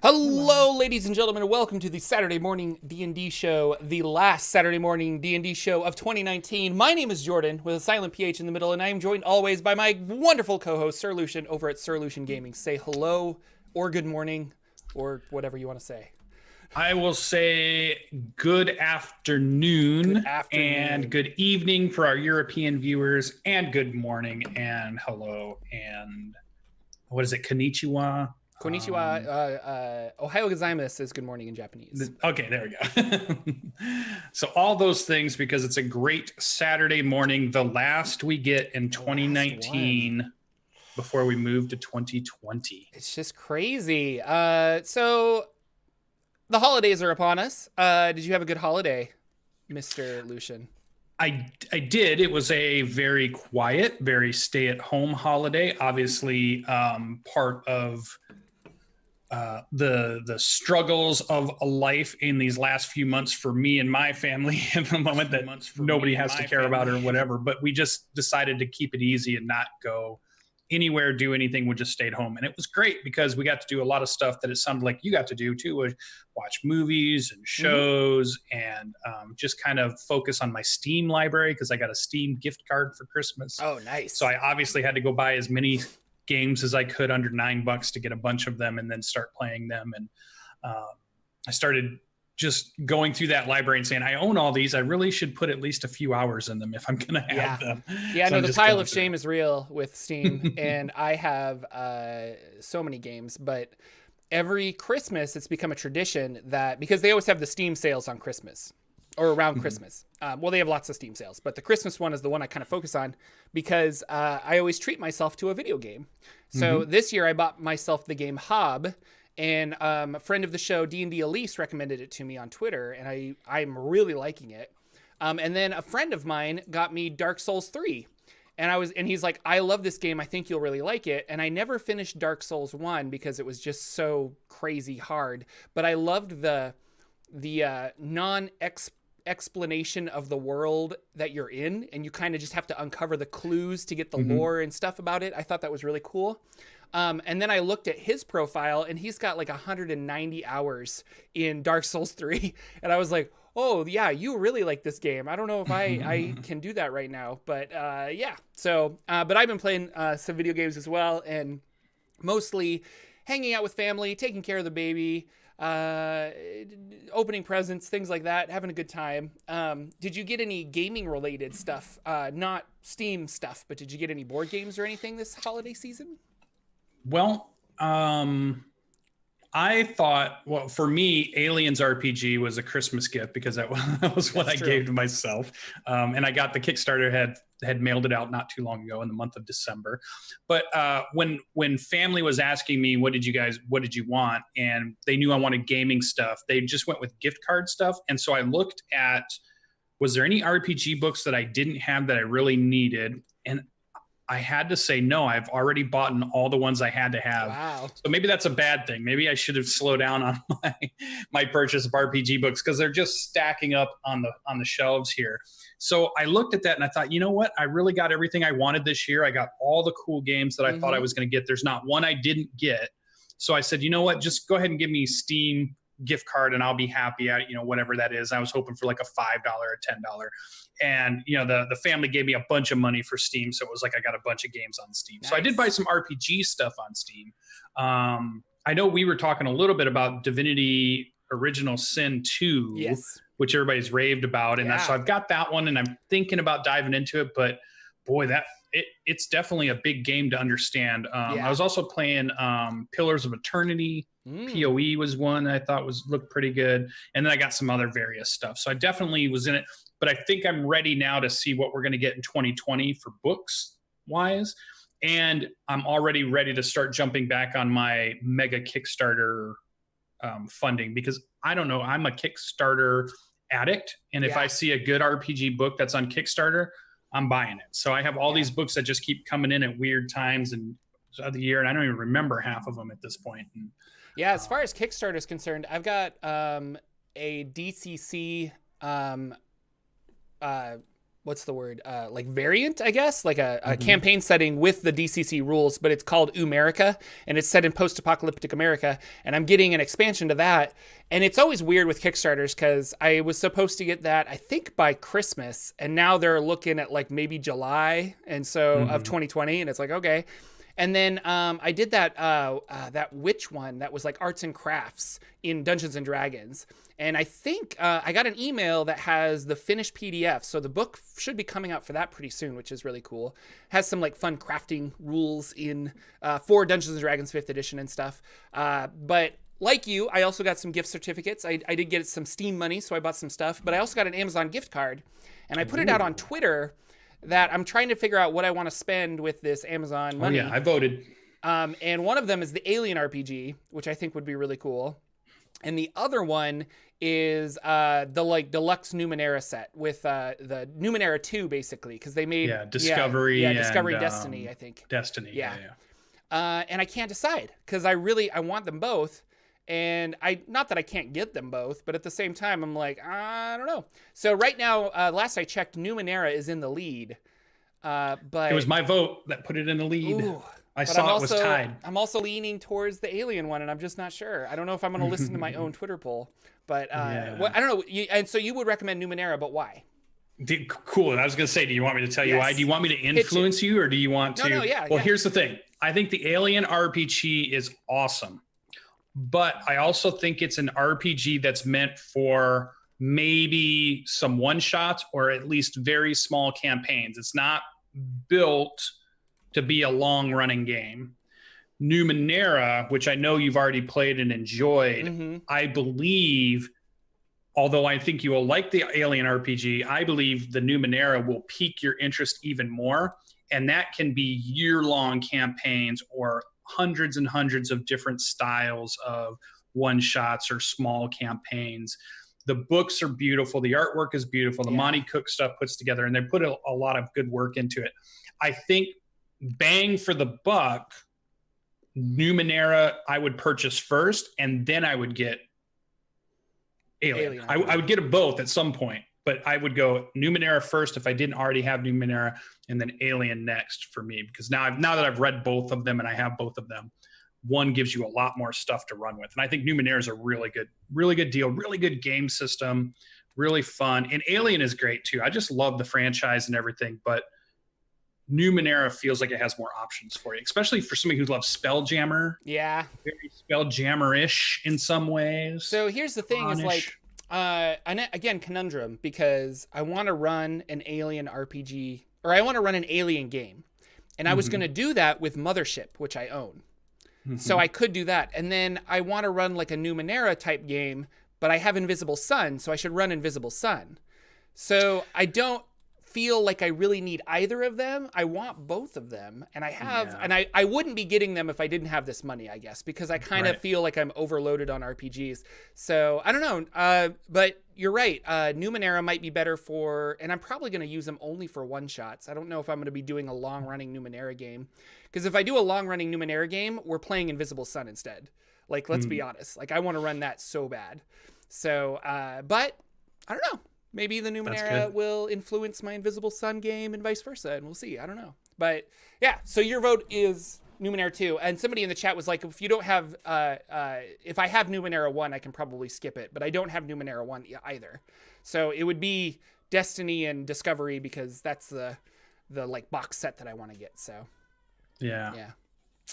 Hello, ladies and gentlemen, and welcome to the Saturday morning D&D show, the last Saturday morning D&D show of 2019. My name is Jordan, with a silent PH in the middle, and I am joined always by my wonderful co-host, Sir Lucian, over at Sir Lucian Gaming. Say hello, or good morning, or whatever you want to say. I will say good afternoon, and good evening for our European viewers, and good morning and hello and what is it, konnichiwa? Konnichiwa. Ohayou gozaimasu is good morning in Japanese. Okay, there we go. So all those things, because it's a great Saturday morning, the last we get in 2019 before we move to 2020. It's just crazy. So the holidays are upon us. Did you have a good holiday, Mr. Lucian? I did. It was a very quiet, very stay-at-home holiday. Obviously, part of the struggles of a life in these last few months for me and my family at the moment that nobody has to care about or whatever. But we just decided to keep it easy and not go anywhere, do anything. We just stayed home, and it was great because we got to do a lot of stuff that it sounded like you got to do too, watch movies and shows, and just kind of focus on my Steam library because I got a Steam gift card for Christmas. Oh, nice. So I obviously had to go buy as many games as I could under $9 to get a bunch of them and then start playing them. And I started just going through that library and saying, I own all these. I really should put at least a few hours in them if I'm going to have them. Yeah, so no, the pile of shame is real with Steam. And I have so many games, but every Christmas it's become a tradition that, because they always have the Steam sales on Christmas or around Christmas. Well, they have lots of Steam sales, but the Christmas one is the one I kind of focus on because I always treat myself to a video game. So this year I bought myself the game Hob. And a friend of the show, D&D Elise, recommended it to me on Twitter, and I'm really liking it. And then a friend of mine got me Dark Souls 3, and he's like, I love this game. I think you'll really like it. And I never finished Dark Souls 1 because it was just so crazy hard. But I loved the non-explanation of the world that you're in, and you kind of just have to uncover the clues to get the lore and stuff about it. I thought that was really cool. And then I looked at his profile, and he's got like 190 hours in Dark Souls 3. And I was like, oh, yeah, you really like this game. I don't know if I can do that right now. But yeah. So, but I've been playing some video games as well, and mostly hanging out with family, taking care of the baby, opening presents, things like that, having a good time. Did you get any gaming related stuff? Not Steam stuff, but did you get any board games or anything this holiday season? Well, I thought, well, for me, Aliens RPG was a Christmas gift because that was what I gave to myself. And I got the Kickstarter had mailed it out not too long ago in the month of December. But when family was asking me, what did you want? And they knew I wanted gaming stuff. They just went with gift card stuff. And so I looked at, was there any RPG books that I didn't have that I really needed? And I had to say no. I've already bought all the ones I had to have. Wow. So maybe that's a bad thing. Maybe I should have slowed down on my purchase of RPG books because they're just stacking up on the shelves here. So I looked at that and I thought, you know what? I really got everything I wanted this year. I got all the cool games that I thought I was going to get. There's not one I didn't get. So I said, you know what? Just go ahead and give me Steam gift card and I'll be happy at, whatever that is. I was hoping for like a $5 or $10. And, the family gave me a bunch of money for Steam. So it was like I got a bunch of games on Steam. Nice. So I did buy some RPG stuff on Steam. I know we were talking a little bit about Divinity Original Sin 2, yes, which everybody's raved about. And so I've got that one and I'm thinking about diving into it. But boy, it's definitely a big game to understand. I was also playing Pillars of Eternity. PoE was one I thought looked pretty good. And then I got some other various stuff. So I definitely was in it. But I think I'm ready now to see what we're going to get in 2020 for books wise. And I'm already ready to start jumping back on my mega Kickstarter funding because I don't know, I'm a Kickstarter addict. And if I see a good RPG book that's on Kickstarter, I'm buying it. So I have all these books that just keep coming in at weird times and of the year. And I don't even remember half of them at this point. And, as far as Kickstarter is concerned, I've got a DCC what's the word? Like variant, I guess, like a campaign setting with the DCC rules, but it's called Umerica, and it's set in post-apocalyptic America. And I'm getting an expansion to that. And it's always weird with Kickstarters because I was supposed to get that, I think, by Christmas, and now they're looking at like maybe July, and so of 2020, and it's like, okay. And then I did that witch one that was like arts and crafts in Dungeons and Dragons. And I think I got an email that has the finished PDF. So the book should be coming out for that pretty soon, which is really cool. Has some like fun crafting rules in for Dungeons and Dragons 5th edition and stuff. But like you, I also got some gift certificates. I did get some Steam money, so I bought some stuff. But I also got an Amazon gift card. And I put it out on Twitter that I'm trying to figure out what I want to spend with this Amazon money. Oh yeah, I voted. And one of them is the Alien RPG, which I think would be really cool. And the other one is the like deluxe Numenera set with the Numenera 2, basically, because they made Discovery, Discovery, Destiny, I think. Destiny, yeah. And I can't decide because I want them both. And not that I can't get them both, but at the same time, I'm like, I don't know. So right now, last I checked, Numenera is in the lead. But it was my vote that put it in the lead. I saw it was tied. I'm also leaning towards the Alien one, and I'm just not sure. I don't know if I'm going to listen to my own Twitter poll, but I don't know. And so you would recommend Numenera, but why? Cool. And I was going to say, do you want me to tell you why? Do you want me to influence you, or do you want to? Well, here's the thing. I think the Alien RPG is awesome, but I also think it's an RPG that's meant for maybe some one-shots or at least very small campaigns. It's not built to be a long-running game. Numenera, which I know you've already played and enjoyed, I believe, although I think you will like the Alien RPG, I believe the Numenera will pique your interest even more. And that can be year-long campaigns or hundreds and hundreds of different styles of one-shots or small campaigns. The books are beautiful. The artwork is beautiful. The Monty Cook stuff puts together, and they put a lot of good work into it. I think bang for the buck, Numenera I would purchase first, and then I would get Alien. I would get them both at some point, but I would go Numenera first if I didn't already have Numenera, and then Alien next for me, because now that I've read both of them and I have both of them, one gives you a lot more stuff to run with. And I think Numenera is a really good deal, really good game system, really fun. And Alien is great too. I just love the franchise and everything, but Numenera feels like it has more options for you, especially for somebody who loves Spelljammer. Yeah. Very Spelljammer-ish in some ways. So here's the thing is like, again, conundrum, because I want to run an Alien RPG, or I want to run an Alien game. And I was going to do that with Mothership, which I own. So I could do that. And then I want to run like a Numenera type game, but I have Invisible Sun, so I should run Invisible Sun. So I don't feel like I really need either of them. I want both of them, and I have, and I wouldn't be getting them if I didn't have this money, I guess, because I kind of feel like I'm overloaded on RPGs. So I don't know, but you're right. Numenera might be better for, and I'm probably going to use them only for one shots. I don't know if I'm going to be doing a long running Numenera game, because if I do a long running Numenera game, we're playing Invisible Sun instead. Like, let's be honest. Like, I want to run that so bad. So, but I don't know. Maybe the Numenera will influence my Invisible Sun game and vice versa, and we'll see. I don't know. But yeah, so your vote is Numenera 2. And somebody in the chat was like, if you don't have, if I have Numenera 1, I can probably skip it. But I don't have Numenera 1 either. So it would be Destiny and Discovery, because that's the like box set that I want to get. So yeah.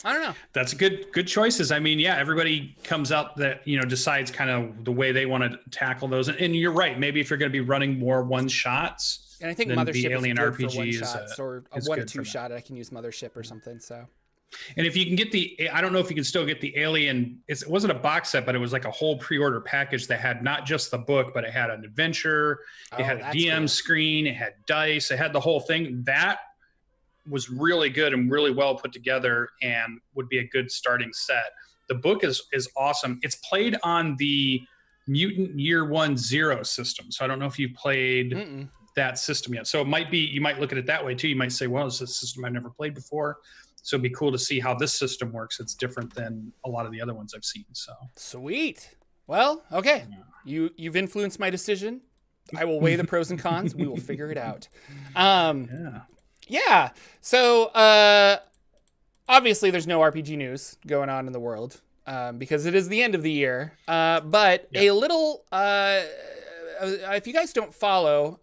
I don't know. That's good choices. I mean, yeah, everybody comes out that, decides kind of the way they want to tackle those. And you're right. Maybe if you're going to be running more one shots, and I think Mothership is good for one shots, or a 1-2 shot. I can use Mothership or something. So, and if you can get I don't know if you can still get the Alien. It wasn't a box set, but it was like a whole pre-order package that had not just the book, but it had an adventure. It had a DM screen. It had dice. It had the whole thing. That was really good and really well put together, and would be a good starting set. The book is awesome. It's played on the Mutant Year 1 Zero system. So I don't know if you've played that system yet. So it might be, you might look at it that way too. You might say, well, it's a system I've never played before. So it'd be cool to see how this system works. It's different than a lot of the other ones I've seen. So sweet. Well, okay. You've influenced my decision. I will weigh the pros and cons. We will figure it out. Yeah. Yeah. So obviously there's no RPG news going on in the world because it is the end of the year. But a little, if you guys don't follow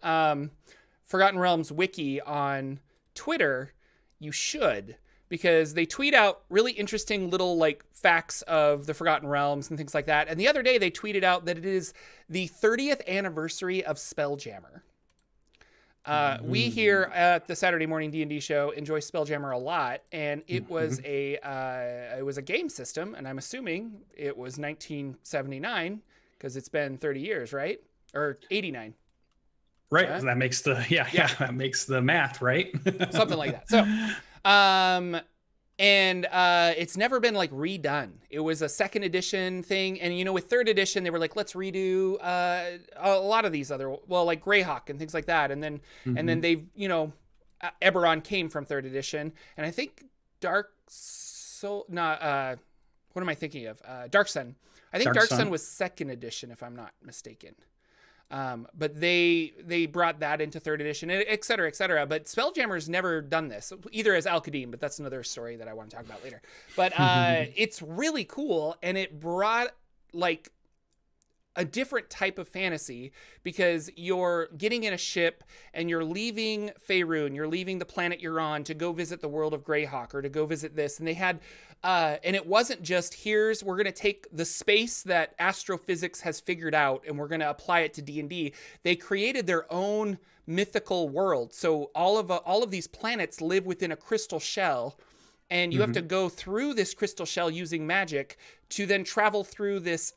Forgotten Realms wiki on Twitter, you should, because they tweet out really interesting little like facts of the Forgotten Realms and things like that. And the other day they tweeted out that it is the 30th anniversary of Spelljammer. We here at the Saturday morning D&D show enjoy Spelljammer a lot, and it was a game system, and I'm assuming it was 1979 because it's been 30 years, right? Or 89. Right. That makes that makes the math, right? Something like that. So, it's never been like redone. It was a second edition thing. And, you know, with third edition, they were like, let's redo a lot of these other, well, like Greyhawk and things like that. And then, they've, you know, Eberron came from third edition. And I think Dark Sun. I think Dark Sun was second edition, if I'm not mistaken. But they brought that into third edition, et cetera, et cetera. But Spelljammer's never done this, either as Al-Qadim, but that's another story that I want to talk about later. But it's really cool, and it brought like a different type of fantasy, because you're getting in a ship and you're leaving Faerun, you're leaving the planet you're on to go visit the world of Greyhawk or to go visit this. And they had, and it wasn't just we're going to take the space that astrophysics has figured out and we're going to apply it to D&D. They created their own mythical world. So all of these planets live within a crystal shell, and you have to go through this crystal shell using magic to then travel through this,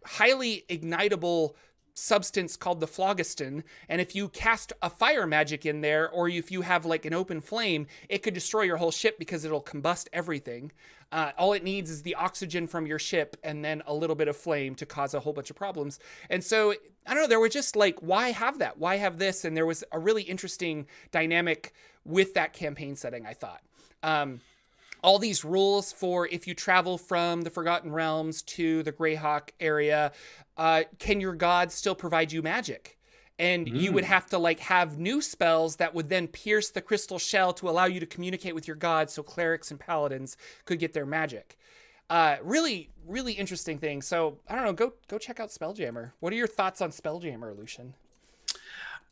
highly ignitable substance called the phlogiston, and if you cast a fire magic in there, or if you have like an open flame, it could destroy your whole ship because it'll combust everything. All it needs is the oxygen from your ship and then a little bit of flame to cause a whole bunch of problems. And so, I don't know, there were just like, why have that? Why have this? And there was a really interesting dynamic with that campaign setting, I thought. All these rules for if you travel from the Forgotten Realms to the Greyhawk area, can your gods still provide you magic? And you would have to like have new spells that would then pierce the crystal shell to allow you to communicate with your gods, so clerics and paladins could get their magic. Really, really interesting thing. So I don't know, go check out Spelljammer. What are your thoughts on Spelljammer, Lucian?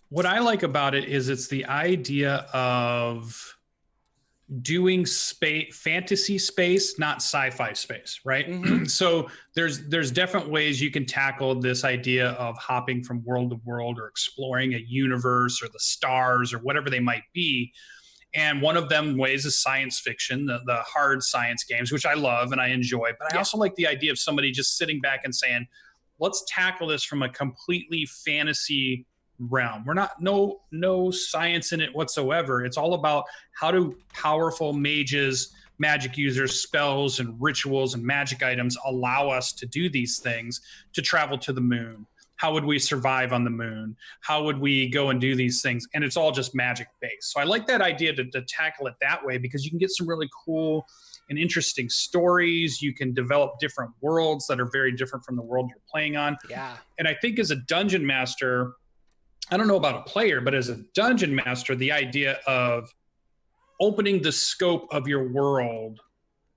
What I like about it is it's the idea of doing fantasy space, not sci-fi space, right? So there's different ways you can tackle this idea of hopping from world to world or exploring a universe or the stars or whatever they might be. And one of them ways is science fiction, the hard science games, which I love and I enjoy. But I also like the idea of somebody just sitting back and saying, let's tackle this from a completely fantasy realm. We're not no science in it whatsoever. It's all about how do powerful mages, magic users, spells and rituals and magic items allow us to do these things, to travel to the moon. How would we survive on the moon? How would we go and do these things? And it's all just magic based. So I like that idea to tackle it that way, because you can get some really cool and interesting stories. You can develop different worlds that are very different from the world you're playing on. Yeah. And I think as a dungeon master, I don't know about a player, but as a dungeon master, the idea of opening the scope of your world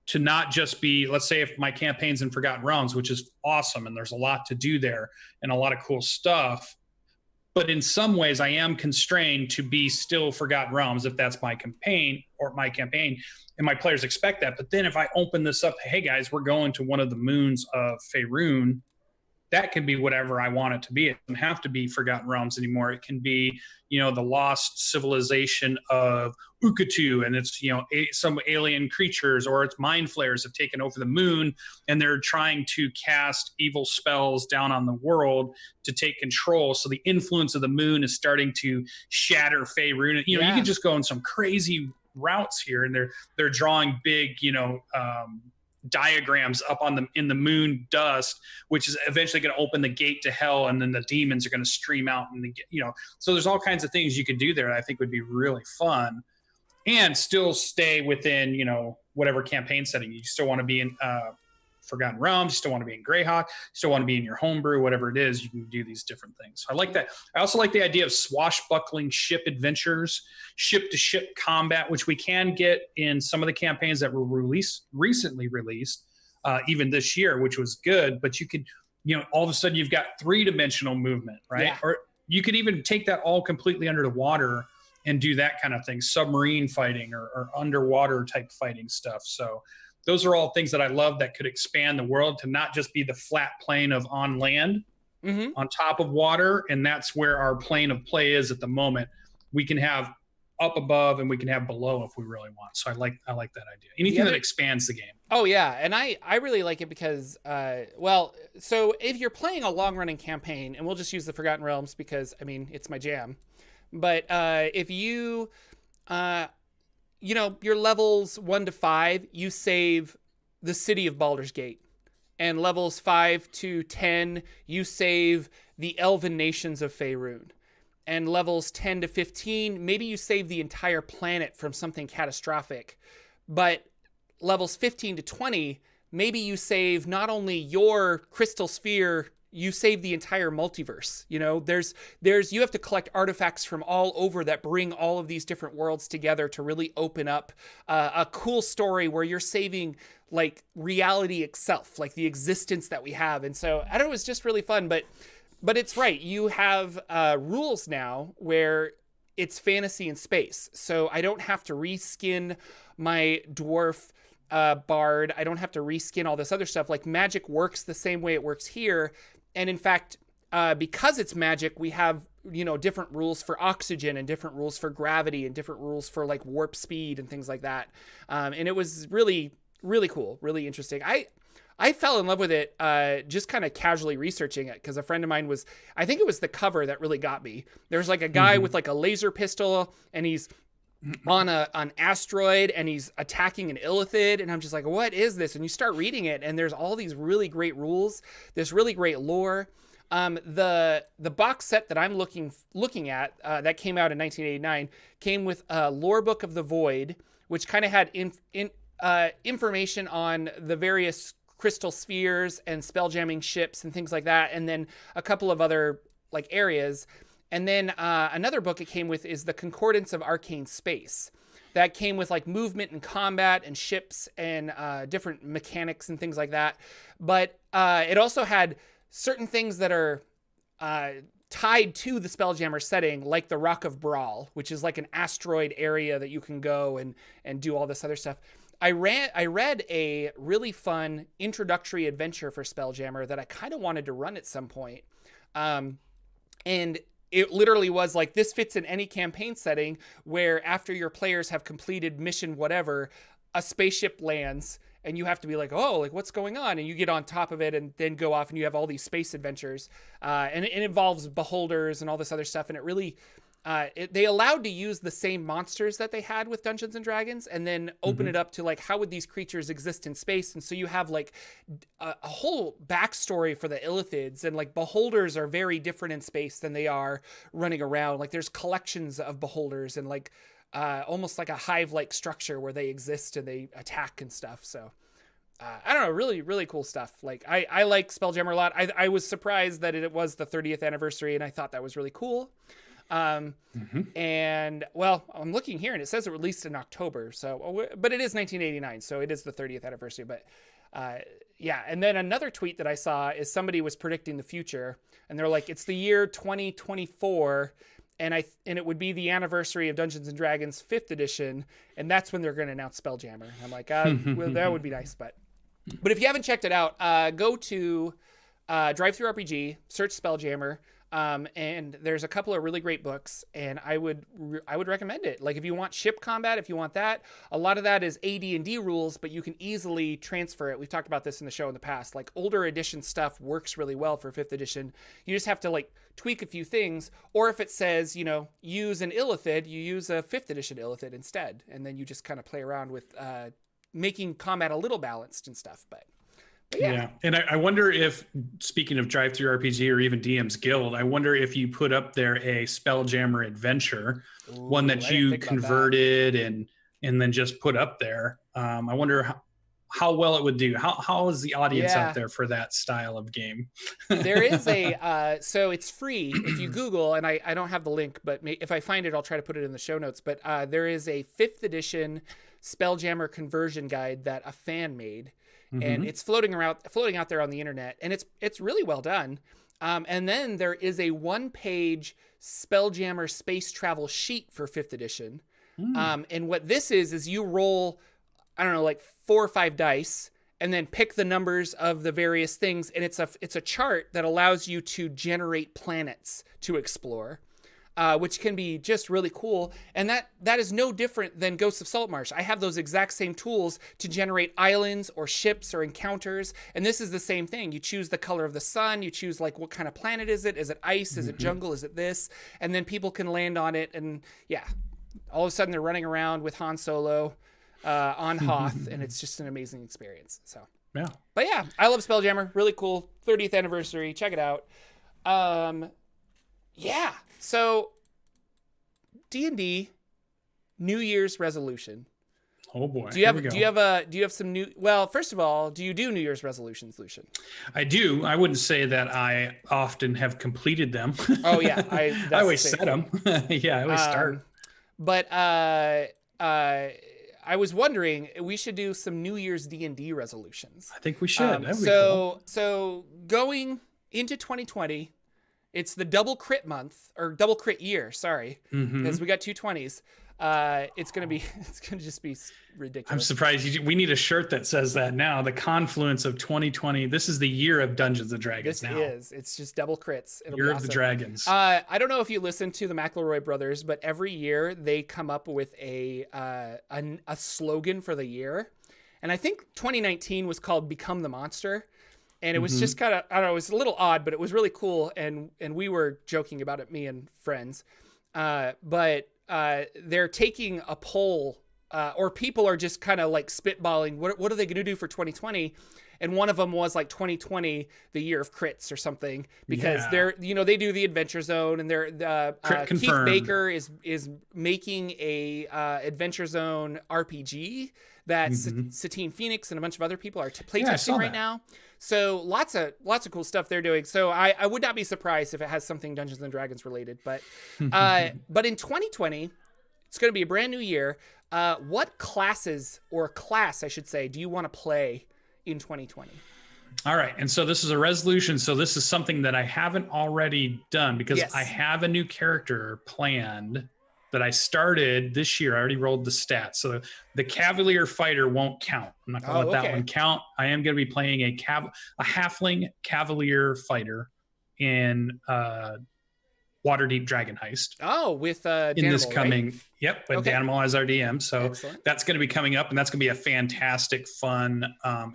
to not just be, let's say if my campaign's in Forgotten Realms, which is awesome, and there's a lot to do there and a lot of cool stuff, but in some ways I am constrained to be still Forgotten Realms if that's my campaign, and my players expect that. But then if I open this up, hey guys, we're going to one of the moons of Faerun, that can be whatever I want it to be. It doesn't have to be Forgotten Realms anymore. It can be, you know, the lost civilization of Ukatu, and it's, you know, some alien creatures, or it's mind flayers have taken over the moon and they're trying to cast evil spells down on the world to take control. So the influence of the moon is starting to shatter Faerun. You know, you can just go on some crazy routes here, and they're drawing big, you know, diagrams up on in the moon dust, which is eventually going to open the gate to hell, and then the demons are going to stream out, and you know, so there's all kinds of things you could do there that I think would be really fun, and still stay within, you know, whatever campaign setting you still want to be in. Forgotten Realms, you still want to be in Greyhawk, you still want to be in your homebrew, whatever it is, you can do these different things. So I like that. I also like the idea of swashbuckling ship adventures, ship to ship combat, which we can get in some of the campaigns that were recently released, even this year, which was good. But you could, all of a sudden you've got 3-dimensional movement, right? Yeah. Or you could even take that all completely under the water and do that kind of thing, submarine fighting or underwater type fighting stuff. So those are all things that I love that could expand the world to not just be the flat plane of on land, on top of water. And that's where our plane of play is at the moment. We can have up above and we can have below if we really want. So I like that idea. Anything that expands the game. Oh yeah. And I really like it because, so if you're playing a long running campaign, and we'll just use the Forgotten Realms because it's my jam. But if you, your levels 1 to 5, you save the city of Baldur's Gate. And levels 5 to 10, you save the elven nations of Faerun. And levels 10 to 15, maybe you save the entire planet from something catastrophic. But levels 15 to 20, maybe you save not only your crystal sphere, you save the entire multiverse. You have to collect artifacts from all over that bring all of these different worlds together to really open up a cool story where you're saving like reality itself, like the existence that we have. And so I don't know, it's just really fun, but it's right. You have rules now where it's fantasy and space. So I don't have to reskin my dwarf bard. I don't have to reskin all this other stuff. Like magic works the same way it works here. And in fact, because it's magic, we have, different rules for oxygen and different rules for gravity and different rules for like warp speed and things like that. And it was really, really cool, really interesting. I fell in love with it just kind of casually researching it because a friend of mine I think it was the cover that really got me. There's like a guy with like a laser pistol and he's on an asteroid and he's attacking an illithid, and I'm just like, what is this? And you start reading it and there's all these really great rules, this really great lore. The box set that I'm looking at that came out in 1989 came with a lore book of the Void, which kind of had information on the various crystal spheres and spelljamming ships and things like that, and then a couple of other like areas. And then another book it came with is the Concordance of Arcane Space. That came with like movement and combat and ships and different mechanics and things like that. But it also had certain things that are tied to the Spelljammer setting, like the Rock of Brawl, which is like an asteroid area that you can go and do all this other stuff. I read a really fun introductory adventure for Spelljammer that I kind of wanted to run at some point. And it literally was like, this fits in any campaign setting where after your players have completed mission whatever, a spaceship lands and you have to be like, oh, like what's going on? And you get on top of it and then go off and you have all these space adventures. And it involves beholders and all this other stuff. And it really... they allowed to use the same monsters that they had with Dungeons and Dragons and then open it up to like, how would these creatures exist in space? And so you have like a whole backstory for the illithids, and like beholders are very different in space than they are running around. Like there's collections of beholders and like almost like a hive-like structure where they exist and they attack and stuff. So I don't know, really, really cool stuff. Like I like Spelljammer a lot. I was surprised that it was the 30th anniversary, and I thought that was really cool. And well, I'm looking here and it says it released in October. So, but it is 1989. So it is the 30th anniversary, but, yeah. And then another tweet that I saw is somebody was predicting the future and they're like, it's the year 2024. And it would be the anniversary of Dungeons and Dragons 5th edition. And that's when they're going to announce Spelljammer. And I'm like, well, that would be nice. But if you haven't checked it out, go to, Drive-Thru RPG, search Spelljammer. And there's a couple of really great books, and I would recommend it. Like if you want ship combat, if you want that, a lot of that is AD&D rules, but you can easily transfer it. We've talked about this in the show in the past. Like older edition stuff works really well for 5th edition. You just have to like tweak a few things, or if it says, use an illithid, you use a 5th edition illithid instead, and then you just kind of play around with making combat a little balanced and stuff. But yeah. And I wonder if, speaking of Drive-Thru RPG or even DMSGuild, I wonder if you put up there a Spelljammer adventure, one that you converted and then just put up there. I wonder how well it would do. How is the audience out there for that style of game? There is a so it's free if you Google, and I don't have the link, but if I find it, I'll try to put it in the show notes. But there is a 5th edition Spelljammer conversion guide that a fan made, and it's floating out there on the internet, and it's really well done. And then there is a 1-page Spelljammer space travel sheet for 5th edition. And what this is you roll, I don't know, like 4 or 5 dice, and then pick the numbers of the various things. And it's a chart that allows you to generate planets to explore, which can be just really cool. And that is no different than Ghosts of Saltmarsh. I have those exact same tools to generate islands or ships or encounters. And this is the same thing. You choose the color of the sun. You choose like what kind of planet is it? Is it ice? Is it jungle? Is it this? And then people can land on it. And yeah, all of a sudden they're running around with Han Solo on Hoth, and it's just an amazing experience. So yeah, but yeah, I love Spelljammer. Really cool. 30th anniversary. Check it out. Yeah. So D&D New Year's resolution. Oh boy. Do you have some new? Well, first of all, do you do New Year's resolutions, Lucian? I do. I wouldn't say that I often have completed them. Oh yeah, I always set them. Yeah, I always start. But I was wondering, we should do some New Year's D&D resolutions. I think we should. That'd be cool. So going into 2020, it's the double crit month, or double crit year, sorry, because we got 2 20s. It's gonna just be ridiculous. I'm surprised we need a shirt that says that now. The confluence of 2020. This is the year of Dungeons and Dragons. It's just double crits. It'll year be of awesome. the Dragons. I don't know if you listen to the McElroy brothers, but every year they come up with a slogan for the year, and I think 2019 was called "Become the Monster." And it was just kind of, I don't know, it was a little odd, but it was really cool. And we were joking about it, me and friends. But they're taking a poll, or people are just kind of like spitballing, what are they going to do for 2020? And one of them was like 2020, the year of crits or something, because they're, they do the Adventure Zone, and they're, Keith Baker is making a Adventure Zone RPG that Satine Phoenix and a bunch of other people are playtesting right now. So lots of cool stuff they're doing. So I would not be surprised if it has something Dungeons and Dragons related. But but in 2020, it's going to be a brand new year. What classes, or class, I should say, do you want to play in 2020? All right. And so this is a resolution. So this is something that I haven't already done, because I have a new character planned that I started this year. I already rolled the stats. So the Cavalier Fighter won't count. I'm not going to let that one count. I am going to be playing a Halfling Cavalier Fighter in Waterdeep Dragon Heist. Oh, with Danimal, in this coming, right? Yep, with Danimal as our DM. So that's going to be coming up, and that's going to be a fantastic, fun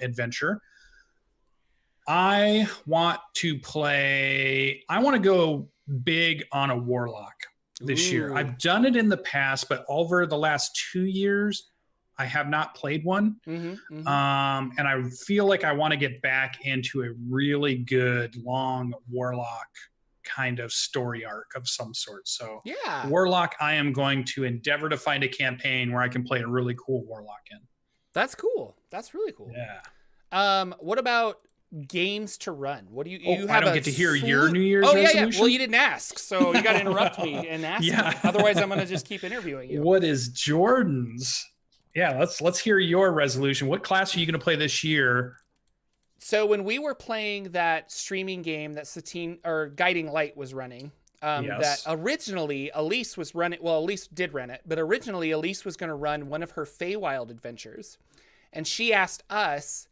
adventure. I want to go big on a Warlock this year. I've done it in the past, but over the last 2 years, I have not played one. And I feel like I want to get back into a really good, long Warlock kind of story arc of some sort. So Warlock, I am going to endeavor to find a campaign where I can play a really cool Warlock in. That's cool. That's really cool. Yeah. What about games to run? What do you have? I don't get to hear your New Year's resolution? Well, you didn't ask, so you got to interrupt me and ask me. Otherwise I'm going to just keep interviewing you. What is Jordan's? Yeah, let's hear your resolution. What class are you going to play this year? So when we were playing that streaming game that Satine or Guiding Light was running, that originally Elise was running. Well, Elise did run it, but originally Elise was going to run one of her Feywild adventures, and she asked us,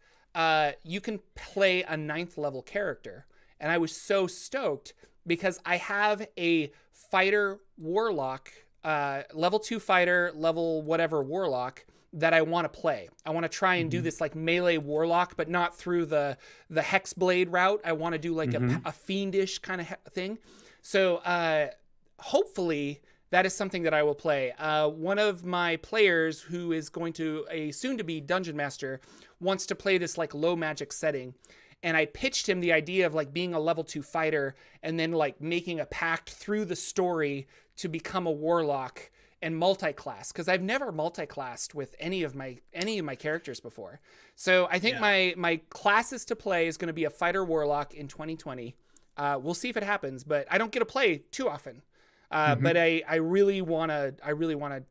you can play a 9th level character. And I was so stoked because I have a fighter warlock, level 2 fighter, level whatever warlock that I want to play. I want to try and do this like melee warlock, but not through the Hexblade route. I want to do like a fiendish kind of thing. So hopefully that is something that I will play. One of my players, who is going to a soon-to-be dungeon master, wants to play this like low magic setting. And I pitched him the idea of like being a level 2 fighter and then like making a pact through the story to become a warlock and multi-class, because I've never multi-classed with any of my characters before. So I think my classes to play is going to be a fighter warlock in 2020. We'll see if it happens, but I don't get to play too often. But I really want to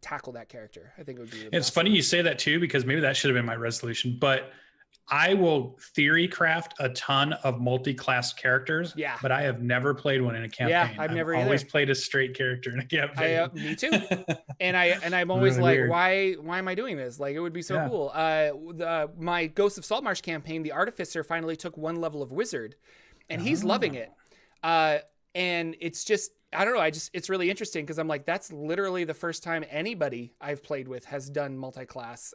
tackle that character. I think it would be. It's funny you say that too, because maybe that should have been my resolution. But I will theory craft a ton of multi-class characters. Yeah. But I have never played one in a campaign. Yeah, I've never always played a straight character in a campaign. Me too. And I'm always Really like, weird. why am I doing this? Like, it would be so cool. My Ghost of Saltmarsh campaign, the Artificer finally took one level of Wizard, and he's loving it. And it's just, I don't know. It's really interesting because I'm like, that's literally the first time anybody I've played with has done multi-class.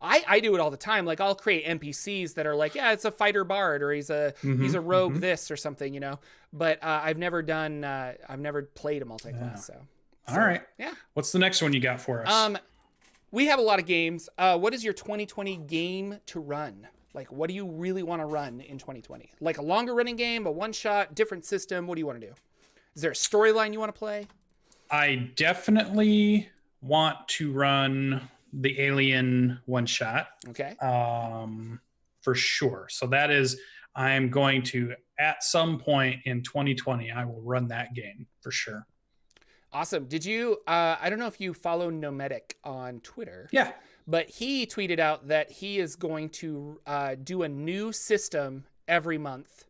I do it all the time. Like, I'll create NPCs that are like, yeah, it's a fighter bard, or he's a rogue this or something, you know. But I've never played a multi-class. So all right, yeah. What's the next one you got for us? We have a lot of games. What is your 2020 game to run? Like, what do you really want to run in 2020? Like a longer running game, a one shot, different system. What do you want to do? Is there a storyline you want to play? I definitely want to run the Alien one shot. Okay. For sure. So that is, I'm going to, at some point in 2020, I will run that game for sure. Awesome. Did you, I don't know if you follow Nomadic on Twitter. Yeah. But he tweeted out that he is going to do a new system every month.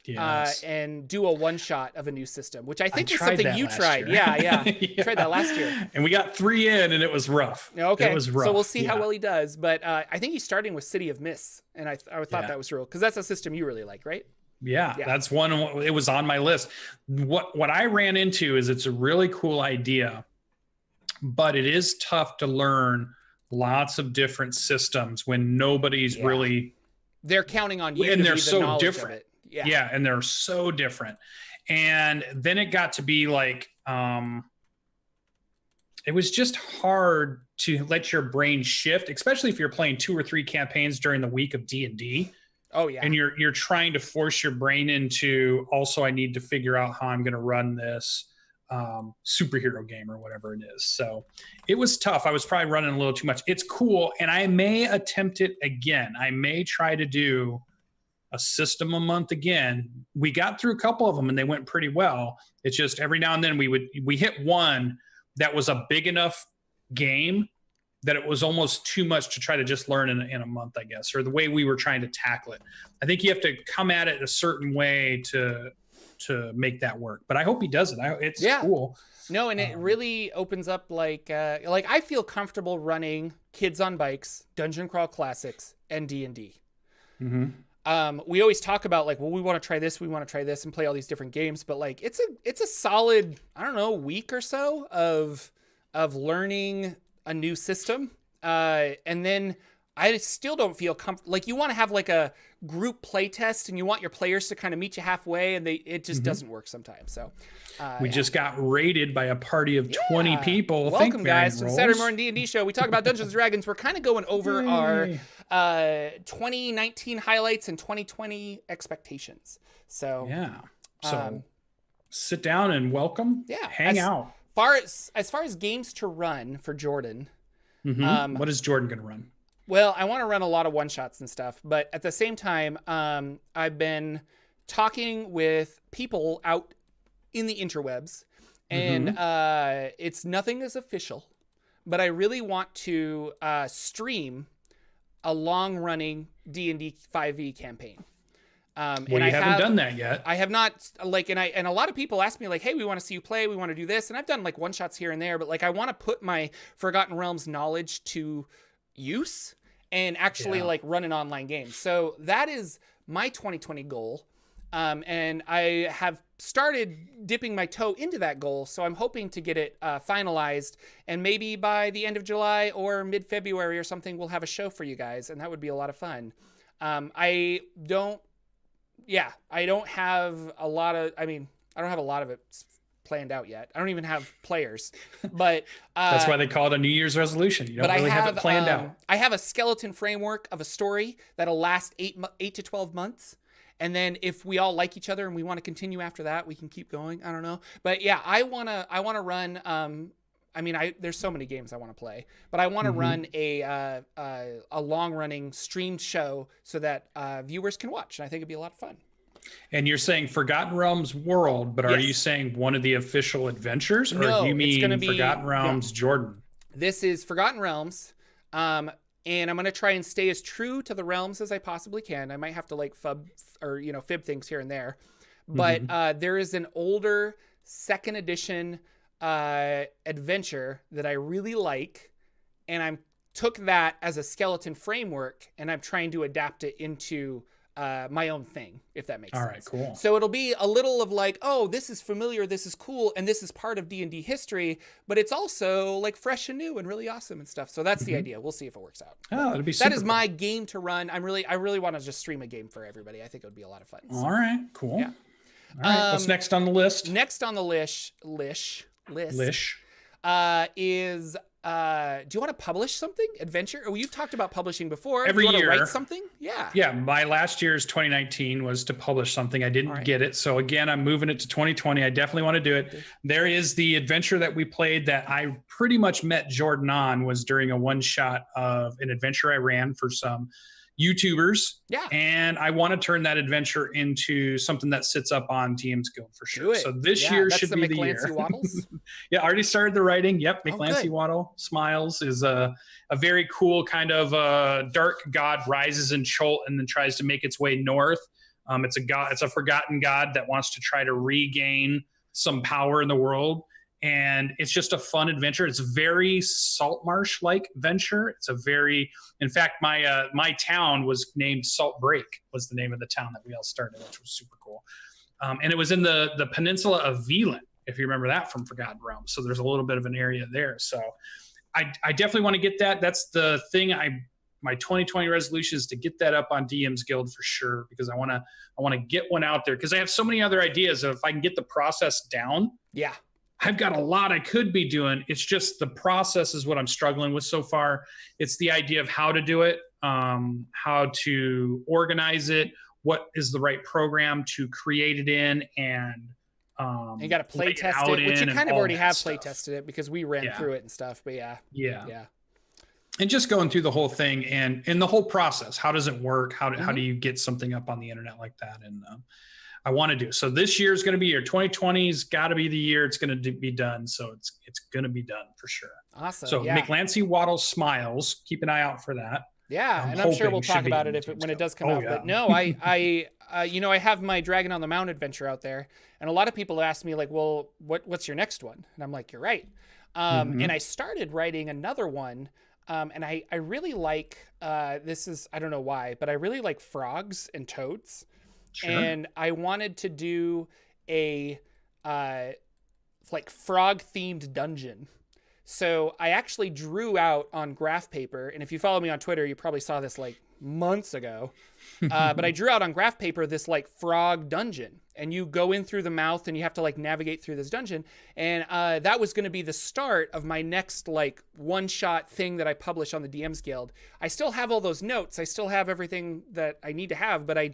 Yes. And do a one shot of a new system, which I think was something you tried. Yeah. You tried that last year. And we got 3 in and it was rough. Okay. It was rough. So we'll see how well he does. But I think he's starting with City of Mists. And I thought that was real, because that's a system you really like, right? Yeah, that's one. It was on my list. What I ran into is it's a really cool idea, but it is tough to learn lots of different systems when nobody's really. They're counting on you, and they're the so different. Yeah, and they're so different. And then it got to be like, it was just hard to let your brain shift, especially if you're playing 2 or 3 campaigns during the week of D&D. Oh yeah. And you're trying to force your brain into, also I need to figure out how I'm going to run this superhero game or whatever it is. So it was tough. I was probably running a little too much. It's cool. And I may attempt it again. I may try to do a system a month again. We got through a couple of them and they went pretty well. It's just every now and then we hit one that was a big enough game that it was almost too much to try to just learn in a month, I guess, or the way we were trying to tackle it. I think you have to come at it a certain way to make that work. But I hope he does it. It's cool. No, and it really opens up like I feel comfortable running Kids on Bikes, Dungeon Crawl Classics, and D&D. We always talk about like, well, we want to try this, and play all these different games, but like it's a solid, I don't know, week or so of learning a new system. And then I still don't feel comfortable. Like, you want to have like a group play test and you want your players to kind of meet you halfway, and it just doesn't work sometimes. So we just got raided by a party of 20 people. Welcome guys to the Saturday Morning D&D show. We talk about Dungeons & Dragons. We're kind of going over our 2019 highlights and 2020 expectations. So sit down and welcome. Hang out. As far as games to run for Jordan, what is Jordan going to run? Well, I want to run a lot of one-shots and stuff, but at the same time, I've been talking with people out in the interwebs, and it's nothing is official, but I really want to stream a long-running D&D 5e campaign. And I haven't done that yet. I have not, and a lot of people ask me like, hey, we want to see you play, we want to do this, and I've done like one-shots here and there, but like I want to put my Forgotten Realms knowledge to use and actually like run an online game. So that is my 2020 goal. And I have started dipping my toe into that goal. So I'm hoping to get it finalized, and maybe by the end of July or mid-February or something, we'll have a show for you guys. And that would be a lot of fun. I don't have a lot of it planned out yet. I don't even have players, but that's why they call it a New Year's resolution. You don't really have it planned out. I have a skeleton framework of a story that'll last 8 to 12 months. And then if we all like each other and we want to continue after that, we can keep going. I don't know. But yeah, I want to run I mean, there's so many games I want to play, but I want to run a long running streamed show so that viewers can watch. And I think it'd be a lot of fun. And you're saying Forgotten Realms World, but are you saying one of the official adventures, or do you mean Forgotten Realms Jordan? This is Forgotten Realms, and I'm going to try and stay as true to the realms as I possibly can. I might have to like fib things here and there, but there is an older 2nd edition adventure that I really like, and I took that as a skeleton framework, and I'm trying to adapt it into my own thing, if that makes sense. All right, cool. So it'll be a little of like, oh, this is familiar, this is cool, and this is part of D&D history, but it's also like fresh and new and really awesome and stuff. So that's the idea. We'll see if it works out. Oh, it'll be super That is my game to run. I really want to just stream a game for everybody. I think it would be a lot of fun. So. All right, cool. Yeah. All right, what's next on the list? Next on the list is do you want to publish something? Adventure? Oh, you've talked about publishing before. Every year. Do you want to write something? Yeah. Yeah, my last year's 2019 was to publish something. I didn't get it. So again, I'm moving it to 2020. I definitely want to do it. There is the adventure that we played that I pretty much met Jordan on, was during a one-shot of an adventure I ran for some YouTubers. Yeah. And I want to turn that adventure into something that sits up on DMSGuild for sure. So this year should be the year. Waddles? Yeah, I already started the writing. Yep, McLancy Waddle Smiles is a very cool kind of dark god, rises in Cholt and then tries to make its way north. It's a forgotten god that wants to try to regain some power in the world. And it's just a fun adventure. It's a very Saltmarsh-like venture. In fact, my town was named Salt Break, was the name of the town that we all started, which was super cool. And it was in the peninsula of Veland, if you remember that from Forgotten Realms. So there's a little bit of an area there. So I definitely want to get that. That's the thing. My 2020 resolution is to get that up on DMSGuild for sure, because I want to get one out there, because I have so many other ideas of if I can get the process down. Yeah. I've got a lot I could be doing. It's just the process is what I'm struggling with so far. It's the idea of how to do it, how to organize it, what is the right program to create it in, and you got to play test it, which you kind of already have play tested it because we ran through it and stuff. But yeah. And just going through the whole thing and the whole process. How does it work? How do you get something up on the internet like that? And I want to do. So this year is going to be 2020's got to be the year it's going to be done. So it's going to be done for sure. Awesome. So McLancy Waddle Smiles. Keep an eye out for that. Yeah, I'm sure we'll talk about it when it does come out. Yeah. But no, I have my Dragon on the Mount adventure out there, and a lot of people ask me like, well, what's your next one? And I'm like, you're right. And I started writing another one. And I really like, this is, I don't know why, but I really like frogs and toads. Sure. And I wanted to do a like frog themed dungeon. So I actually drew out on graph paper, and if you follow me on Twitter, you probably saw this like months ago. But I drew out on graph paper this like frog dungeon, and you go in through the mouth and you have to like navigate through this dungeon. And that was going to be the start of my next like one-shot thing that I publish on the DMSGuild. I still have all those notes. I still have everything that I need to have, but I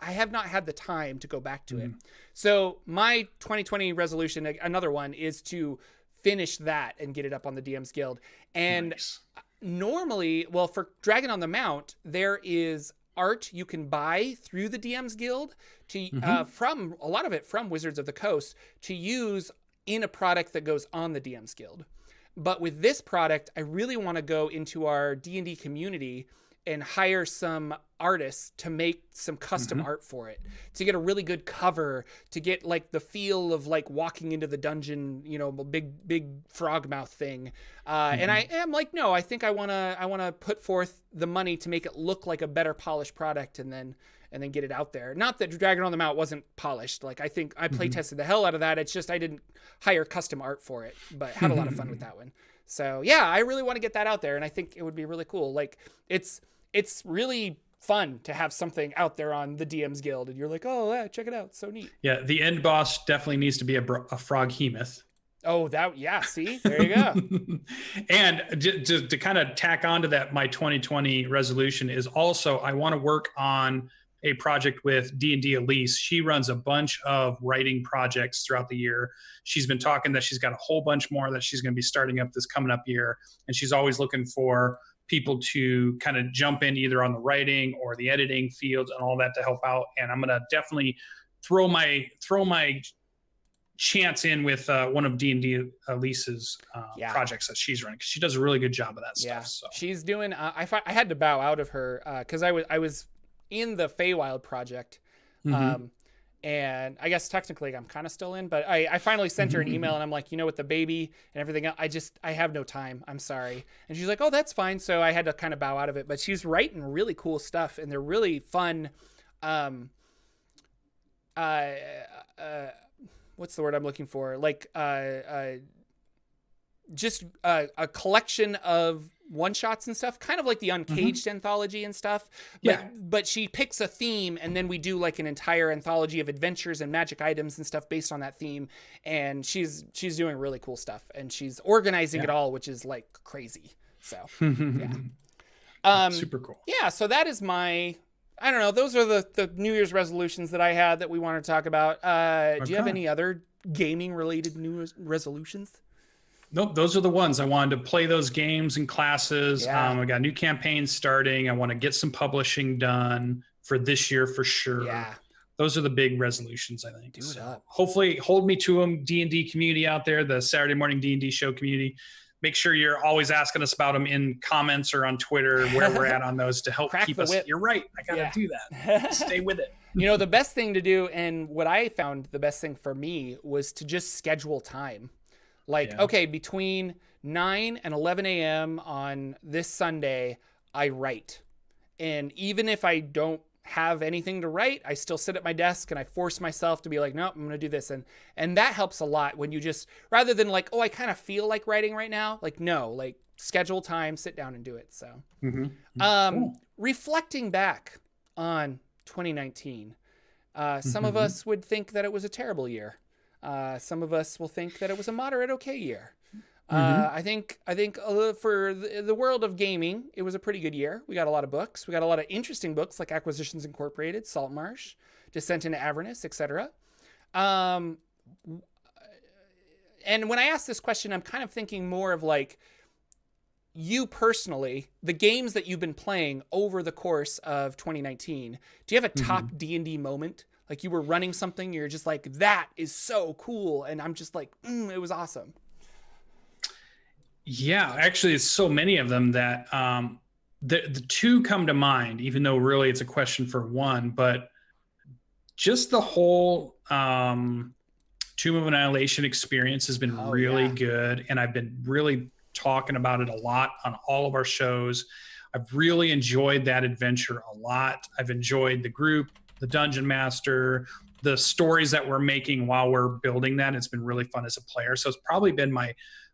have not had the time to go back to it. So my 2020 resolution, another one, is to finish that and get it up on the DMSGuild. And normally, well, for Dragon on the Mount, there is art you can buy through the DMSGuild to from a lot of it from Wizards of the Coast to use in a product that goes on the DMSGuild. But with this product, I really want to go into our D&D community and hire some artists to make some custom art for it, to get a really good cover, to get like the feel of like walking into the dungeon, you know, big frog mouth thing. And I am like, no, I think I want to put forth the money to make it look like a better polished product and then get it out there. Not that Dragon on the Mount wasn't polished. Like I think I play tested the hell out of that. It's just I didn't hire custom art for it, but had a lot of fun with that one. So yeah, I really want to get that out there, and I think it would be really cool. Like it's really fun to have something out there on the DMSGuild, and you're like, oh, yeah, check it out. It's so neat. Yeah, the end boss definitely needs to be a frog hemoth. Oh, see? There you go. And to kind of tack onto that, my 2020 resolution is also I want to work on a project with D&D Elise. She runs a bunch of writing projects throughout the year. She's been talking that she's got a whole bunch more that she's going to be starting up this coming up year. And she's always looking for people to kind of jump in either on the writing or the editing fields and all that to help out. And I'm going to definitely throw my chance in with one of D&D Elise's projects that she's running, because she does a really good job of that stuff. So she's doing I had to bow out of her because I was in the Feywild project, and I guess technically I'm kind of still in, but I finally sent her an email and I'm like, with the baby and everything else, I have no time, I'm sorry. And she's like, oh, that's fine. So I had to kind of bow out of it, but she's writing really cool stuff and they're really fun. What's the word I'm looking for? Like, just a collection of one-shots and stuff, kind of like the Uncaged anthology and stuff. But she picks a theme, and then we do like an entire anthology of adventures and magic items and stuff based on that theme. And she's doing really cool stuff, and she's organizing it all, which is like crazy. So, super cool. Yeah, so that is my... I don't know. Those are the New Year's resolutions that I had that we want to talk about. Do you have any other gaming-related New Year's resolutions? Nope, those are the ones. I wanted to play those games and classes. I got new campaigns starting. I want to get some publishing done for this year for sure. Yeah. Those are the big resolutions, I think. Do it up. Hopefully, hold me to them, D&D community out there, the Saturday morning D&D show community. Make sure you're always asking us about them in comments or on Twitter, where we're at on those to help keep us. You're right. I got to do that. Stay with it. The best thing to do, and what I found the best thing for me, was to just schedule time. Like, okay, between 9 and 11 a.m. on this Sunday, I write. And even if I don't have anything to write, I still sit at my desk and I force myself to be like, no, I'm going to do this. And that helps a lot when you just, rather than like, oh, I kind of feel like writing right now. Like, no, like schedule time, sit down and do it. So, cool. Reflecting back on 2019, some of us would think that it was a terrible year. Some of us will think that it was a moderate, okay year. I think for the world of gaming, it was a pretty good year. We got a lot of books. We got a lot of interesting books like Acquisitions Incorporated, Saltmarsh, Descent into Avernus, etc. And when I ask this question, I'm kind of thinking more of like you personally, the games that you've been playing over the course of 2019. Do you have a top D&D moment? Like you were running something, you're just like, that is so cool. And I'm just like, it was awesome. Yeah, actually, it's so many of them that the two come to mind, even though really it's a question for one. But just the whole Tomb of Annihilation experience has been really good. And I've been really talking about it a lot on all of our shows. I've really enjoyed that adventure a lot. I've enjoyed the group, the dungeon master, the stories that we're making while we're building that. It's been really fun as a player. So it's probably been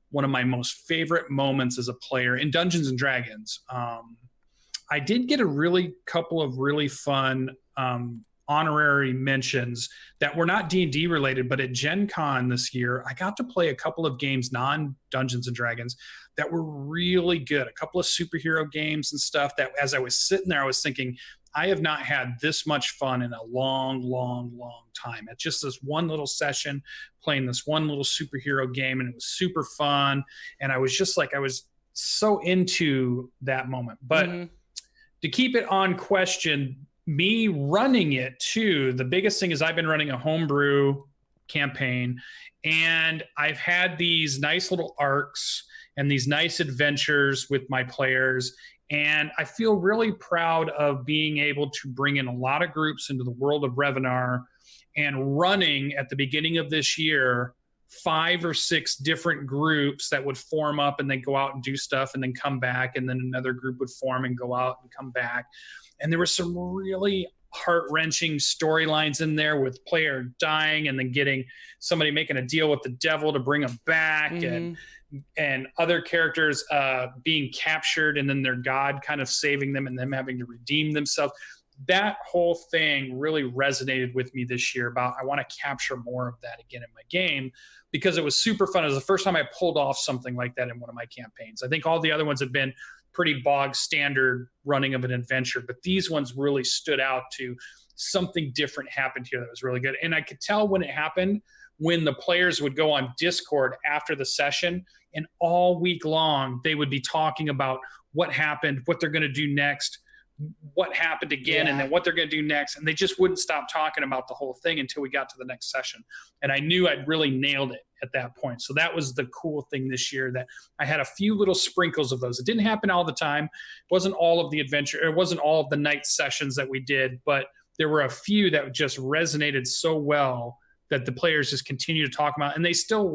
one of my most favorite moments as a player in Dungeons and Dragons. I did get a couple of really fun honorary mentions that were not D&D related, but at Gen Con this year, I got to play a couple of games, non-Dungeons and Dragons, that were really good. A couple of superhero games and stuff that as I was sitting there, I was thinking, I have not had this much fun in a long, long, long time. It's just this one little session playing this one little superhero game, and it was super fun. And I was just like, I was so into that moment. But to keep it on question, me running it too, the biggest thing is I've been running a homebrew campaign, and I've had these nice little arcs and these nice adventures with my players. And I feel really proud of being able to bring in a lot of groups into the world of Revenar and running at the beginning of this year 5 or 6 different groups that would form up and then go out and do stuff and then come back, and then another group would form and go out and come back. And there were some really heart-wrenching storylines in there with player dying and then getting somebody making a deal with the devil to bring them back, and other characters being captured and then their god kind of saving them and them having to redeem themselves. That whole thing really resonated with me this year about I want to capture more of that again in my game, because it was super fun. It was the first time I pulled off something like that in one of my campaigns. I think all the other ones have been pretty bog standard running of an adventure, but these ones really stood out to something different happened here that was really good. And I could tell when it happened, when the players would go on Discord after the session, and all week long they would be talking about what happened, what they're going to do next, what happened again, and then what they're going to do next. And they just wouldn't stop talking about the whole thing until we got to the next session. And I knew I'd really nailed it at that point. So that was the cool thing this year, that I had a few little sprinkles of those. It didn't happen all the time. It wasn't all of the adventure. It wasn't all of the night sessions that we did, but there were a few that just resonated so well that the players just continue to talk about, and they still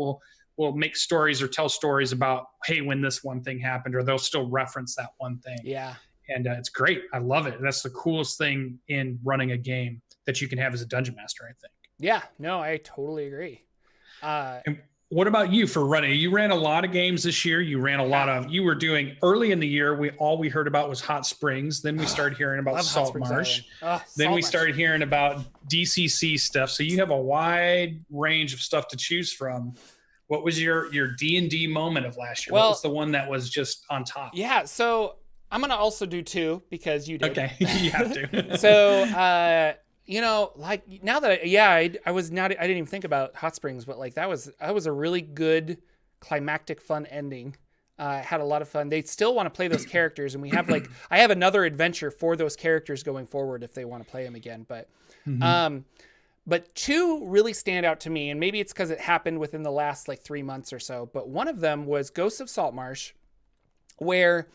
will make stories or tell stories about, hey, when this one thing happened, or they'll still reference that one thing. Yeah. And it's great. I love it. That's the coolest thing in running a game that you can have as a dungeon master, I think. Yeah, no, I totally agree. And what about you for running? You ran a lot of games this year. You ran a lot of, you were doing early in the year. All we heard about was Hot Springs. Then we started hearing about Salt Marsh. Then we started hearing about DCC stuff. So you have a wide range of stuff to choose from. What was your D&D moment of last year? What was the one that was just on top? Yeah. So I'm going to also do two because you did. Okay. You have to. So, you know, like now that I didn't even think about Hot Springs, but like that was a really good climactic fun ending. Had a lot of fun. They still want to play those characters, and we have I have another adventure for those characters going forward if they want to play them again. But, but two really stand out to me, and maybe it's because it happened within the last 3 months or so. But one of them was Ghosts of Saltmarsh, where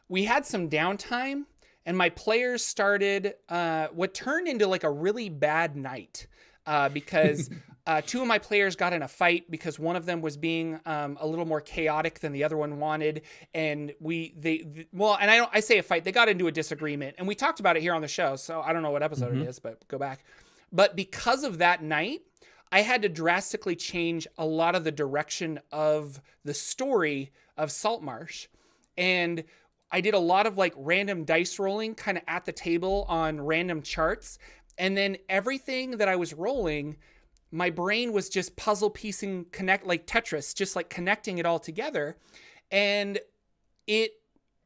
we had some downtime. And my players started what turned into a really bad night because two of my players got in a fight because one of them was being a little more chaotic than the other one wanted. And I say a fight, they got into a disagreement, and we talked about it here on the show. So I don't know what episode it is, but go back. But because of that night, I had to drastically change a lot of the direction of the story of Saltmarsh. And I did a lot of random dice rolling kind of at the table on random charts. And then everything that I was rolling, my brain was just puzzle piecing, like Tetris, just connecting it all together. And it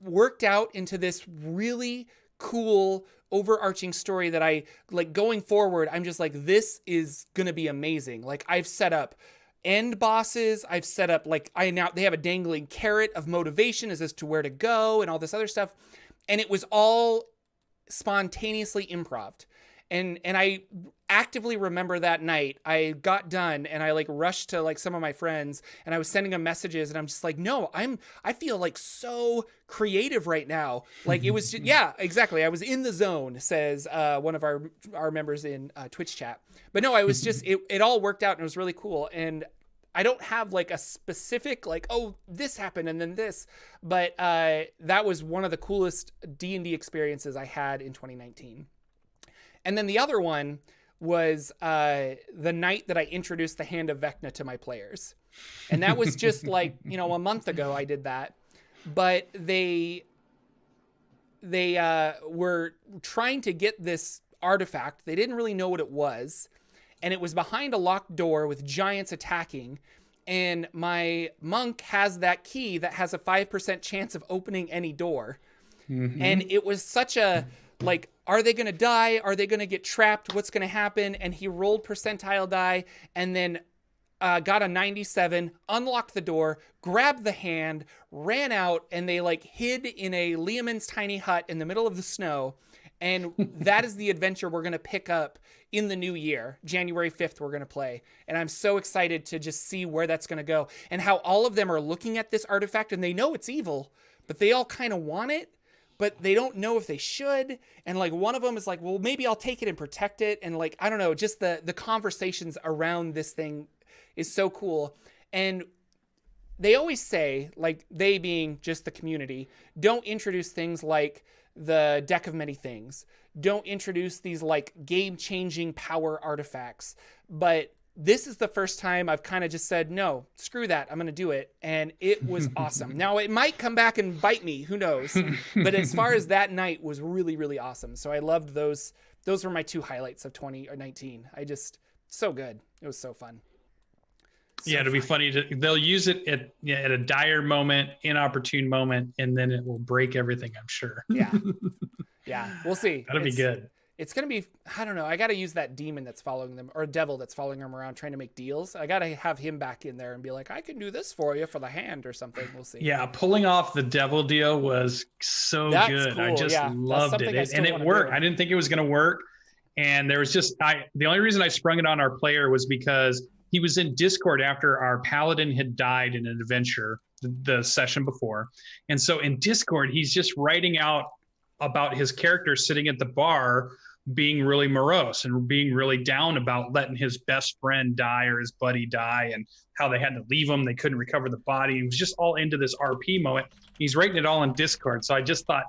worked out into this really cool overarching story that I going forward. I'm just this is going to be amazing. I've set up end bosses. I've set up they have a dangling carrot of motivation as to where to go and all this other stuff. And it was all spontaneously improv'd. And I actively remember that night I got done and I rushed to some of my friends and I was sending them messages and I'm just no, I feel so creative right now. It was just, yeah, exactly. I was in the zone, says one of our members in Twitch chat. But no, I was just, it all worked out and it was really cool. And I don't have a specific, oh, this happened and then this, but that was one of the coolest D&D experiences I had in 2019. And then the other one was the night that I introduced the Hand of Vecna to my players. And that was just a month ago I did that. But they were trying to get this artifact. They didn't really know what it was. And it was behind a locked door with giants attacking. And my monk has that key that has a 5% chance of opening any door. Mm-hmm. And it was such a, are they going to die? Are they going to get trapped? What's going to happen? And he rolled percentile die and then got a 97, unlocked the door, grabbed the hand, ran out, and they hid in a Leomund's tiny hut in the middle of the snow. And that is the adventure we're going to pick up in the new year. January 5th, we're going to play. And I'm so excited to just see where that's going to go and how all of them are looking at this artifact and they know it's evil, but they all kind of want it, but they don't know if they should. And one of them is well, maybe I'll take it and protect it. And I don't know, just the conversations around this thing is so cool. And they always say, they being just the community, don't introduce things like the Deck of Many Things. Don't introduce these game-changing power artifacts. But this is the first time I've kind of just said, no, screw that. I'm going to do it. And it was awesome. Now, it might come back and bite me. Who knows? But as far as that night was really, really awesome. So I loved those. Those were my two highlights of 2019. So good. It was so fun. Yeah, it'll be funny. They'll use it at a dire moment, inopportune moment, and then it will break everything, I'm sure. Yeah, we'll see. That'll be good. It's going to be, I don't know. I got to use that demon that's following them, or devil that's following them around trying to make deals. I got to have him back in there and be like, I can do this for you for the hand or something. We'll see. Yeah, pulling off the devil deal was so good. Cool. I just loved it. And it worked. I didn't think it was going to work. And there was just, the only reason I sprung it on our player was because he was in Discord after our paladin had died in an adventure the session before. And so in Discord, he's just writing out about his character sitting at the bar being really morose and being really down about letting his best friend die or his buddy die and how they had to leave him. They couldn't recover the body. He was just all into this RP moment. He's writing it all in Discord. So I just thought,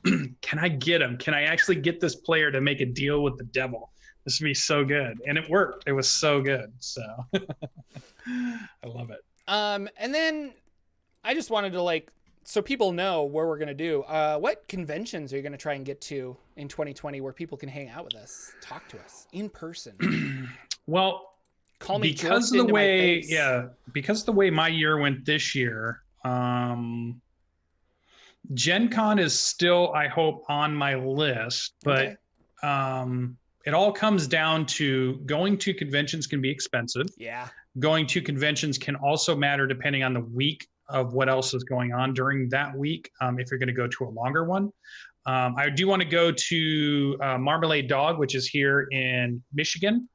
can I get him? Can I actually get this player to make a deal with the devil? This would be so good. And it worked. It was so good. So I love it. And then I just wanted to so people know where we're going to do, what conventions are you going to try and get to in 2020 where people can hang out with us, talk to us in person? Well, call me because of the way, because of the way my year went this year, Gen Con is still, I hope, on my list, but it all comes down to going to conventions can be expensive. Yeah. Going to conventions can also matter depending on the week of what else is going on during that week. If you're going to go to a longer one, I do want to go to Marmalade Dog, which is here in Michigan.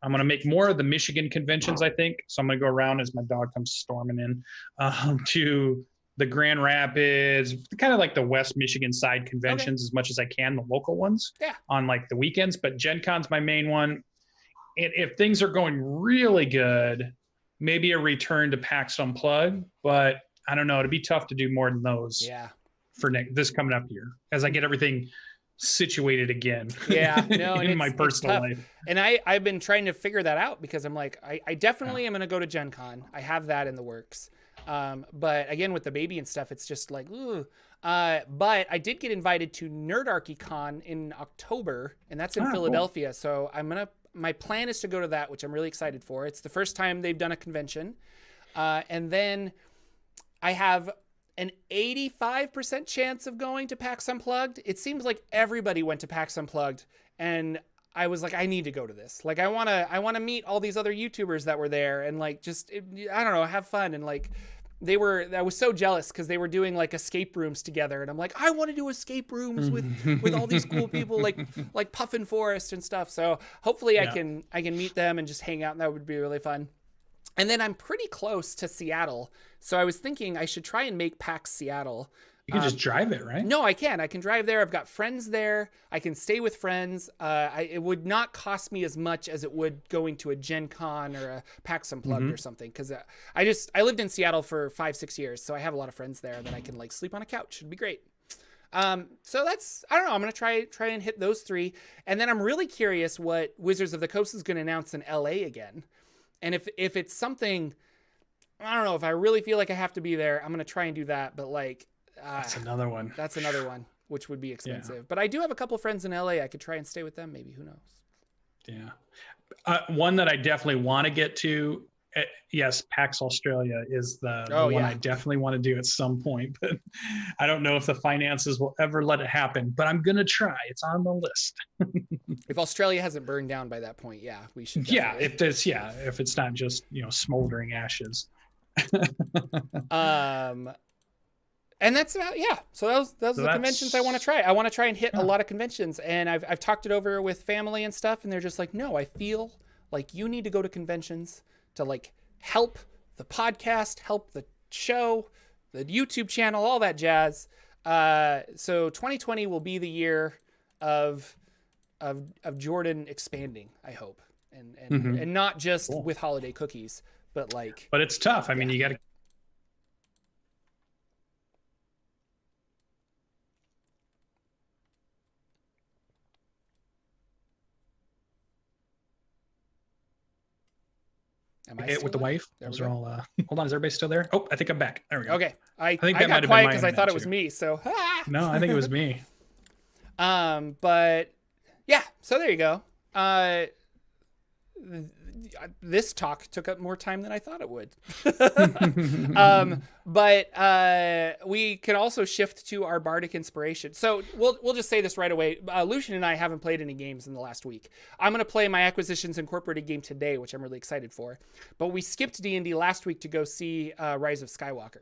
I'm going to make more of the Michigan conventions, I think. So I'm going to go around as my dog comes storming in to the Grand Rapids, kind of like the West Michigan side conventions as much as I can, the local ones on like the weekends. But Gen Con's my main one. And if things are going really good, maybe a return to PAX Unplugged, but I don't know. It'd be tough to do more than those for this coming up year as I get everything situated again. Yeah, no, in my personal life. And I've been trying to figure that out because I'm like, I definitely am going to go to Gen Con. I have that in the works. But again, with the baby and stuff, it's just like, ooh. But I did get invited to Nerdarchy Con in October, and that's in Philadelphia. Cool. So my plan is to go to that, which I'm really excited for. It's the first time they've done a convention. And then I have an 85% chance of going to PAX Unplugged. It seems like everybody went to PAX Unplugged, and I was like, I need to go to this. Like, I want to meet all these other YouTubers that were there and I don't know, have fun. And I was so jealous because they were doing like escape rooms together. And I'm like, I want to do escape rooms with all these cool people, like Puffin Forest and stuff. So hopefully I can meet them and just hang out, and that would be really fun. And then I'm pretty close to Seattle. So I was thinking I should try and make PAX Seattle. You can just drive it, right? No, I can. I can drive there. I've got friends there. I can stay with friends. It would not cost me as much as it would going to a Gen Con or a PAX Unplugged or something. Because I lived in Seattle for 5-6 years, so I have a lot of friends there that I can sleep on a couch. It'd be great. So that's, I don't know. I'm gonna try and hit those 3, and then I'm really curious what Wizards of the Coast is gonna announce in LA again, and if it's something, I don't know, if I really feel like I have to be there, I'm gonna try and do that. But that's another one. That's another one, which would be expensive. Yeah. But I do have a couple friends in LA. I could try and stay with them. Maybe, who knows? Yeah. One that I definitely want to get to, yes, PAX Australia is the one I definitely want to do at some point. But I don't know if the finances will ever let it happen. But I'm going to try. It's on the list. If Australia hasn't burned down by that point, we should definitely. Yeah, if it's, if it's not just, smoldering ashes. And that's about, so those are the conventions I want to try. I want to try and hit a lot of conventions, and I've talked it over with family and stuff, and they're just like, no, I feel like you need to go to conventions to help the podcast, help the show, the YouTube channel, all that jazz. So 2020 will be the year of Jordan expanding, I hope, and not just with holiday cookies, but But it's tough. I mean, you got to. With the wife. Those are all. Hold on, is everybody still there? Oh, I think I'm back. There we go. Okay, I think that got quiet because I thought it was me. So no, I think it was me. But yeah, so there you go. this talk took up more time than I thought it would. But we can also shift to our bardic inspiration. So we'll just say this right away. Lucian and I haven't played any games in the last week. I'm going to play my Acquisitions Incorporated game today, which I'm really excited for. But we skipped D&D last week to go see Rise of Skywalker.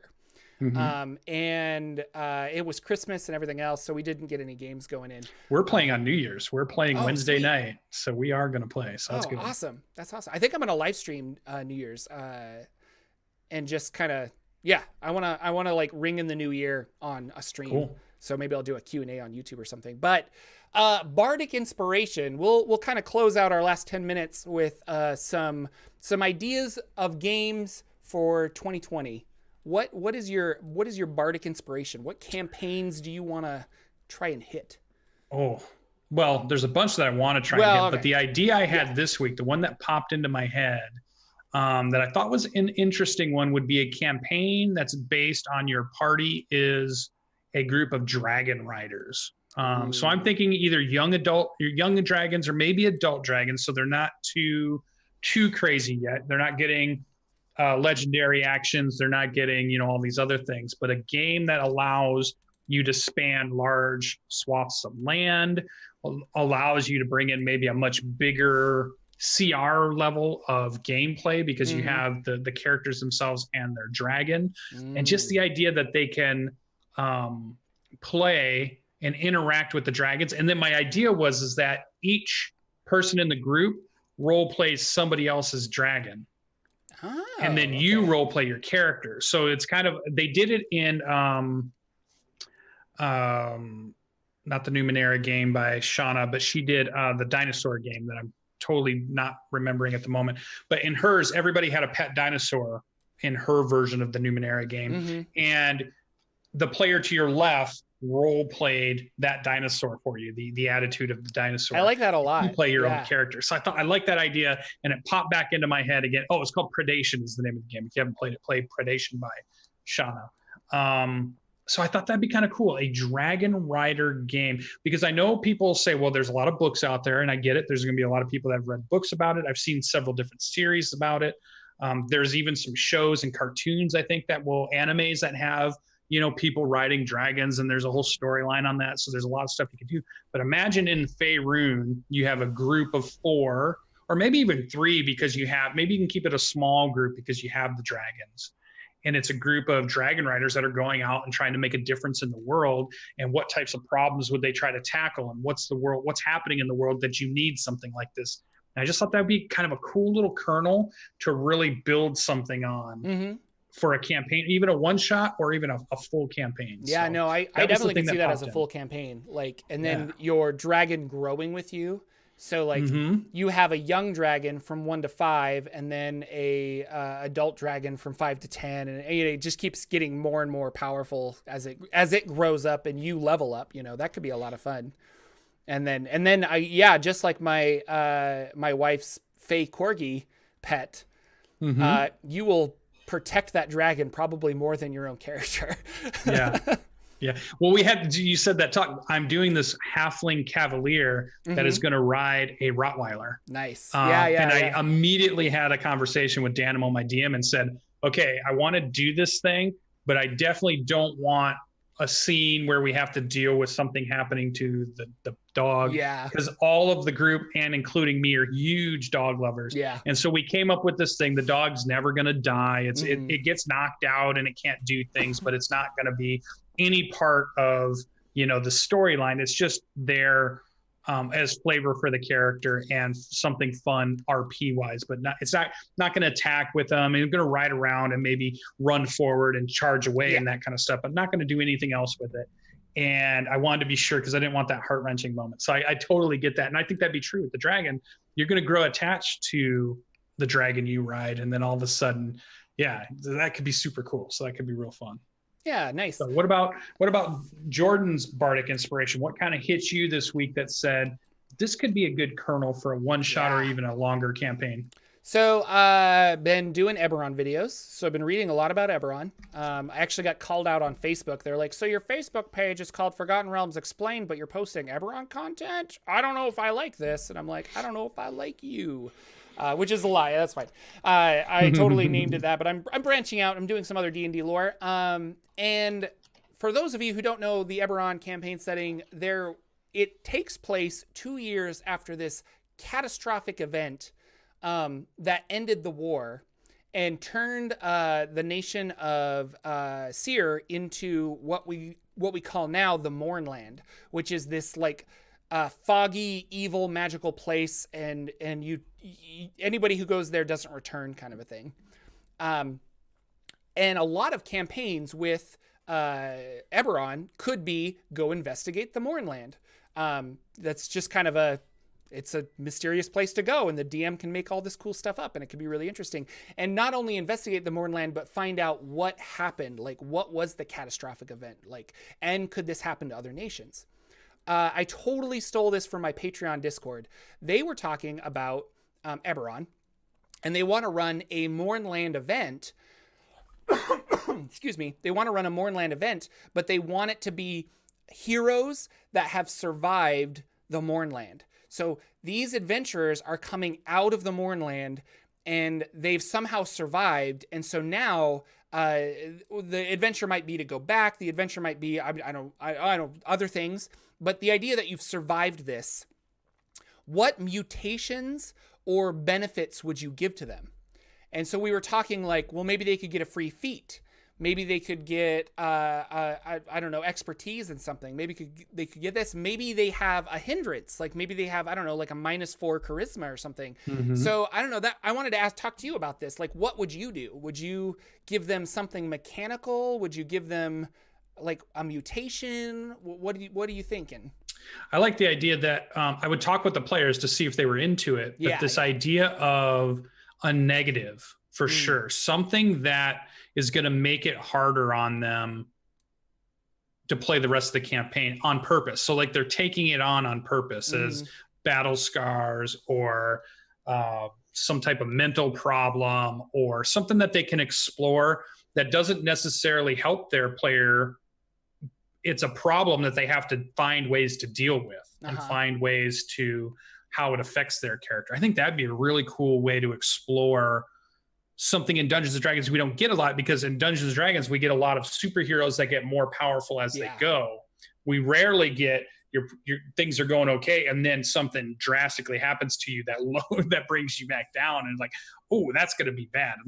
And it was Christmas and everything else, so we didn't get any games going in. We're playing on New Year's. We're playing Wednesday night, so we are going to play. So that's good. Awesome. That's awesome. I think I'm going to live stream New Year's and just kind of, I want to like ring in the new year on a stream. Cool. So maybe I'll do a Q&A on YouTube or something. But bardic inspiration, we'll kind of close out our last 10 minutes with some ideas of games for 2020. What is your bardic inspiration? What campaigns do you want to try and hit? Oh, well, there's a bunch that I want to try and hit, but the idea I had this week, the one that popped into my head, that I thought was an interesting one, would be a campaign that's based on your party is a group of dragon riders. So I'm thinking either young dragons or maybe adult dragons, so they're not too crazy yet. They're not getting legendary actions. They're not getting, all these other things, but a game that allows you to span large swaths of land, allows you to bring in maybe a much bigger CR level of gameplay because you have the characters themselves and their dragon, and just the idea that they can play and interact with the dragons. And then my idea is that each person in the group role plays somebody else's dragon. And then you role play your character. So it's kind of, they did it in not the Numenera game by Shauna, but she did the dinosaur game that I'm totally not remembering at the moment. But in hers, everybody had a pet dinosaur in her version of the Numenera game. And the player to your left role played that dinosaur for you, the attitude of the dinosaur. I like that a lot. You play your own character. So I thought I like that idea, and it popped back into my head again. Oh, it's called Predation is the name of the game. If you haven't played it, play Predation by Shauna. So I thought that'd be kind of cool, a Dragon Rider game, because I know people say, well, there's a lot of books out there, and I get it. There's going to be a lot of people that have read books about it. I've seen several different series about it. There's even some shows and cartoons, I think, that will animes that have, people riding dragons, and there's a whole storyline on that. So there's a lot of stuff you can do. But imagine in Faerun, you have a group of 4, or maybe even 3, because maybe you can keep it a small group because you have the dragons. And it's a group of dragon riders that are going out and trying to make a difference in the world. And what types of problems would they try to tackle? And what's happening in the world that you need something like this? And I just thought that would be kind of a cool little kernel to really build something on for a campaign, even a one shot or even a full campaign. Yeah, so no, I definitely can see that as a full campaign. Like, and then your dragon growing with you. So like you have a young dragon from 1 to 5, and then a adult dragon from 5 to 10, and it just keeps getting more and more powerful as it grows up and you level up. That could be a lot of fun. And then just like my my wife's Fey Corgi pet, you will protect that dragon probably more than your own character. Yeah. Well, you said that talk. I'm doing this halfling cavalier that is going to ride a Rottweiler. Nice. I immediately had a conversation with Danimal, my DM, and said, okay, I want to do this thing, but I definitely don't want a scene where we have to deal with something happening to the dog. Yeah. Because all of the group, and including me, are huge dog lovers. Yeah. And so we came up with this thing. The dog's never going to die. It gets knocked out and it can't do things, but it's not going to be any part of, the storyline. It's just there as flavor for the character and something fun RP wise, but it's not going to attack with them. It's going to ride around and maybe run forward and charge away and that kind of stuff, but not going to do anything else with it. And I wanted to be sure, because I didn't want that heart-wrenching moment. So I totally get that. And I think that'd be true with the dragon. You're going to grow attached to the dragon you ride. And then all of a sudden, that could be super cool. So that could be real fun. Yeah, nice. So what about Jordan's bardic inspiration? What kind of hit you this week that said this could be a good kernel for a one shot or even a longer campaign? So I've been doing Eberron videos. So I've been reading a lot about Eberron. I actually got called out on Facebook. They're like, so your Facebook page is called Forgotten Realms Explained, but you're posting Eberron content? I don't know if I like this. And I'm like, I don't know if I like you. which is a lie. That's fine. I totally named it that, but I'm branching out. I'm doing some other D&D lore. And for those of you who don't know the Eberron campaign setting, it takes place 2 years after this catastrophic event that ended the war and turned the nation of Seer into what we call now the Mournland, which is this like foggy, evil, magical place, and anybody who goes there doesn't return, kind of a thing. And a lot of campaigns with Eberron could be go investigate the Mournland. That's just kind of it's a mysterious place to go, and the DM can make all this cool stuff up, and it can be really interesting. And not only investigate the Mournland, but find out what happened, like what was the catastrophic event, like, and could this happen to other nations? I totally stole this from my Patreon Discord. They were talking about Eberron, and they want to run a Mournland event. Excuse me. They want to run a Mournland event, but they want it to be heroes that have survived the Mournland. So these adventurers are coming out of the Mournland, and they've somehow survived. And so now the adventure might be to go back. The adventure might be, I don't other things. But the idea that you've survived this, what mutations or benefits would you give to them? And so we were talking like, well, maybe they could get a free feat. Maybe they could get, I don't know, expertise in something. Maybe they could get this. Maybe they have a hindrance. Like maybe they have, I don't know, like a -4 charisma or something. Mm-hmm. So I don't know that I wanted to talk to you about this. Like, what would you do? Would you give them something mechanical? Would you give them like a mutation? What are you thinking? I like the idea that I would talk with the players to see if they were into it. But this idea of a negative, for sure, something that is going to make it harder on them to play the rest of the campaign on purpose. So like they're taking it on purpose as battle scars or some type of mental problem or something that they can explore that doesn't necessarily help their player. It's a problem that they have to find ways to deal with and find ways to how it affects their character. I think that'd be a really cool way to explore something in Dungeons and Dragons we don't get a lot, because in Dungeons and Dragons we get a lot of superheroes that get more powerful as they go. We rarely get your things are going okay and then something drastically happens to you that brings you back down and like, oh, that's going to be bad.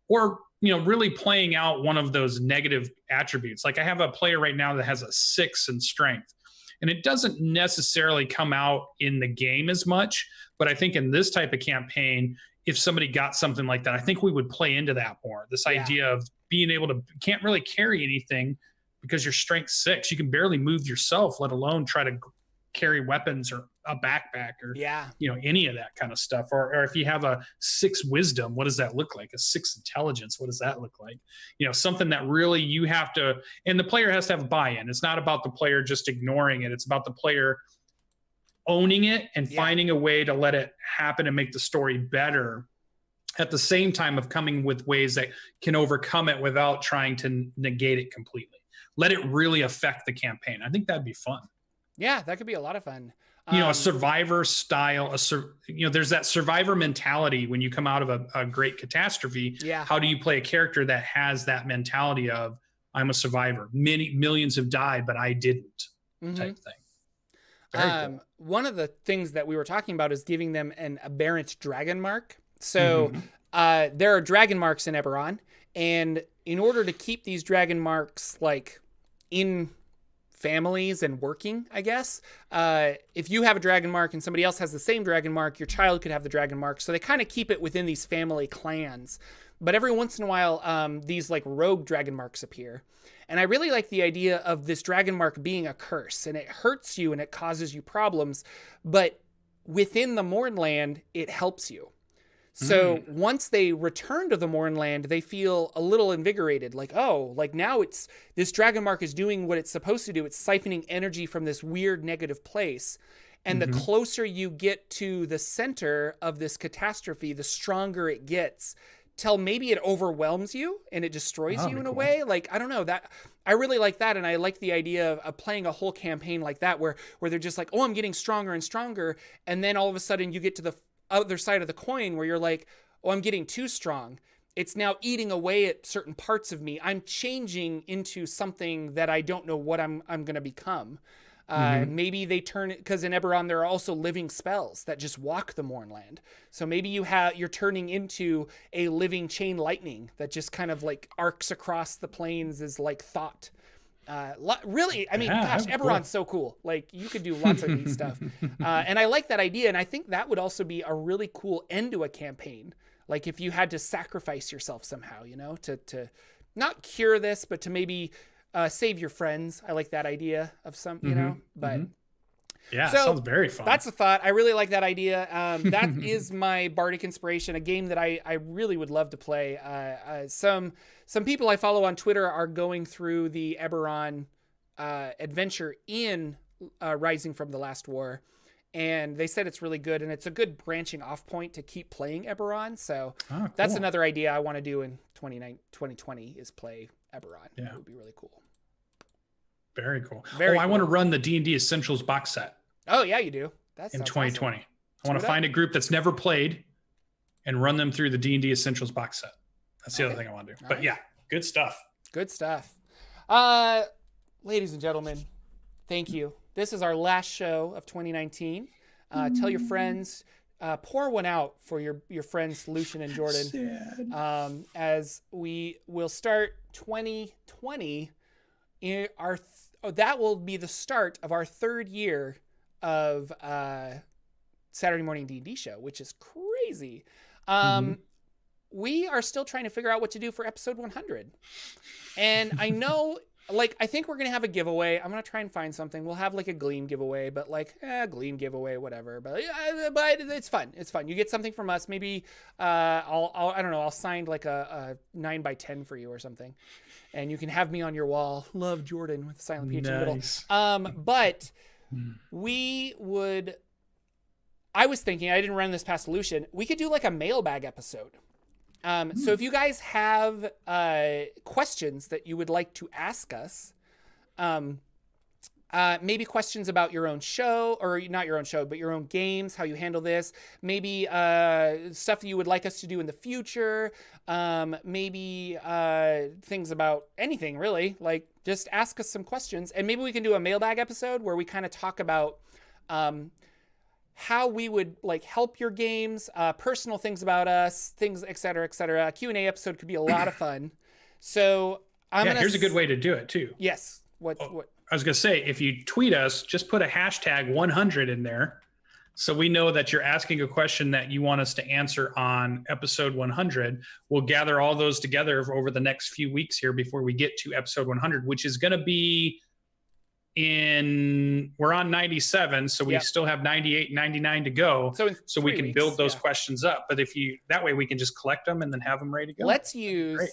Or really playing out one of those negative attributes. Like I have a player right now that has a 6 in strength, and it doesn't necessarily come out in the game as much, but I think in this type of campaign, if somebody got something like that, I think we would play into that more. This idea of being able to, can't really carry anything because your strength's 6. You can barely move yourself, let alone try to carry weapons or a backpack or any of that kind of stuff. Or if you have a 6 wisdom, what does that look like? A 6 intelligence, what does that look like? Something that really you have to, and the player has to have a buy-in. It's not about the player just ignoring it. It's about the player owning it and finding a way to let it happen and make the story better at the same time of coming with ways that can overcome it without trying to negate it completely. Let it really affect the campaign. I think that'd be fun. Yeah, that could be a lot of fun. A survivor style, there's that survivor mentality when you come out of a great catastrophe. Yeah. How do you play a character that has that mentality of, I'm a survivor. Millions have died, but I didn't, type thing. Cool. One of the things that we were talking about is giving them an aberrant dragon mark. So there are dragon marks in Eberron, and in order to keep these dragon marks like in families and working, I guess, if you have a dragon mark and somebody else has the same dragon mark, your child could have the dragon mark. So they kind of keep it within these family clans. But every once in a while, these like rogue dragon marks appear. And I really like the idea of this dragon mark being a curse, and it hurts you and it causes you problems. But within the Mournland, it helps you. So once they return to the Mournland, they feel a little invigorated. Like, oh, like now this dragon mark is doing what it's supposed to do. It's siphoning energy from this weird negative place. And the closer you get to the center of this catastrophe, the stronger it gets, till maybe it overwhelms you and it destroys you in a way. Like, I don't know, that I really like that. And I like the idea of playing a whole campaign like that, where they're just like, oh, I'm getting stronger and stronger. And then all of a sudden you get to other side of the coin where you're like, oh, I'm getting too strong. It's now eating away at certain parts of me. I'm changing into something that I don't know what I'm going to become. Maybe they turn it, because in Eberron there are also living spells that just walk the Mournland. So maybe you're turning into a living chain lightning that just kind of like arcs across the plains as like thought. Really, I mean, gosh, Eberron's so cool. Like, you could do lots of neat stuff. And I like that idea. And I think that would also be a really cool end to a campaign. Like, if you had to sacrifice yourself somehow, you know, to not cure this, but to maybe save your friends. I like that idea of some, you know, but yeah, so sounds very fun. That's a thought. I really like that idea. That is my Bardic Inspiration, a game that I really would love to play. Some people I follow on Twitter are going through the Eberron adventure in Rising from the Last War, and they said it's really good, and it's a good branching off point to keep playing Eberron. So cool. That's another idea I want to do in 2020 is play Eberron. Yeah. It would be really cool. Very cool. I want to run the D&D Essentials box set. Oh, yeah, you do. That's in 2020. Awesome. I want to find a group that's never played and run them through the D&D Essentials box set. That's the other thing I want to do. But yeah, good stuff. Good stuff. Ladies and gentlemen, thank you. This is our last show of 2019. Tell your friends, pour one out for your friends, Lucian and Jordan. As we will start 2020 in that will be the start of our third year of Saturday Morning D&D show, which is crazy. We are still trying to figure out what to do for episode 100. And I know, like, I think we're going to have a giveaway. I'm going to try and find something. We'll have like a Gleam giveaway, but like, Gleam giveaway, whatever. But it's fun. It's fun. You get something from us. Maybe I don't know, I'll sign like a 9x10 for you or something. And you can have me on your wall. Love, Jordan, with silent PH in the middle. But I was thinking, I didn't run this past Lucian, we could do like a mailbag episode. So if you guys have questions that you would like to ask us, maybe questions about your own show, or not your own show, but your own games, how you handle this, maybe stuff that you would like us to do in the future, maybe things about anything really, like just ask us some questions, and maybe we can do a mailbag episode where we kind of talk about how we would like help your games, personal things about us, things, et cetera, et cetera. A Q&A episode could be a lot of fun. So here's a good way to do it too. Yes. What? I was going to say, if you tweet us, just put a hashtag 100 in there, so we know that you're asking a question that you want us to answer on episode 100. We'll gather all those together over the next few weeks here before we get to episode 100, which is going to be we're on 97, so we still have 98 and 99 to go, so we can build those questions up. But that way we can just collect them and then have them ready to go. Let's use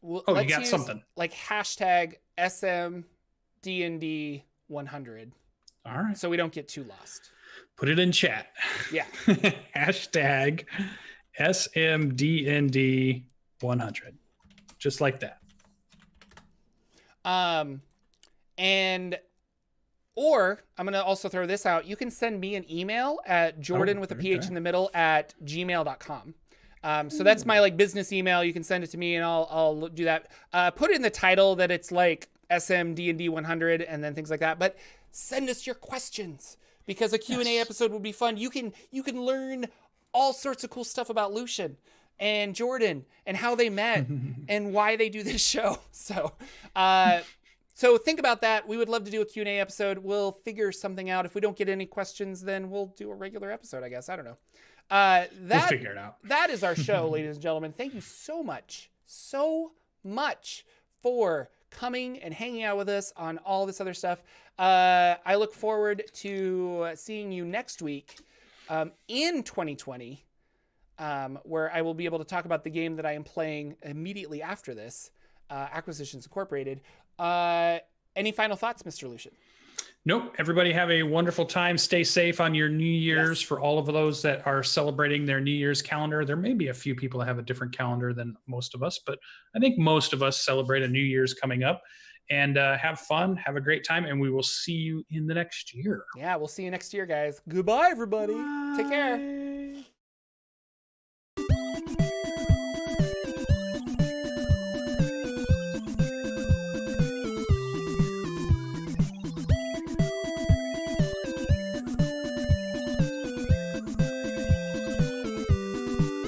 you got something like hashtag SMD&D 100. All right, so we don't get too lost. Put it in chat. Yeah. Hashtag SMD&D 100, just like that. Or I'm going to also throw this out. You can send me an email at Jordan with a PH in the middle at gmail.com. So that's my like business email. You can send it to me and I'll do that. Put it in the title that it's like SMD&D 100 and then things like that. But send us your questions, because a Q&A episode would be fun. You can learn all sorts of cool stuff about Lucian and Jordan and how they met and why they do this show. So think about that. We would love to do a Q&A episode. We'll figure something out. If we don't get any questions, then we'll do a regular episode, I guess. I don't know. We'll figure it out. That is our show, ladies and gentlemen. Thank you so much for coming and hanging out with us on all this other stuff. I look forward to seeing you next week in 2020, where I will be able to talk about the game that I am playing immediately after this, Acquisitions Incorporated. Any final thoughts, Mr. Lucian? Nope. Everybody have a wonderful time. Stay safe on your New Year's. For all of those that are celebrating their New Year's calendar. There may be a few people that have a different calendar than most of us, but I think most of us celebrate a New Year's coming up. And have fun. Have a great time. And we will see you in the next year. Yeah, we'll see you next year, guys. Goodbye, everybody. Bye. Take care.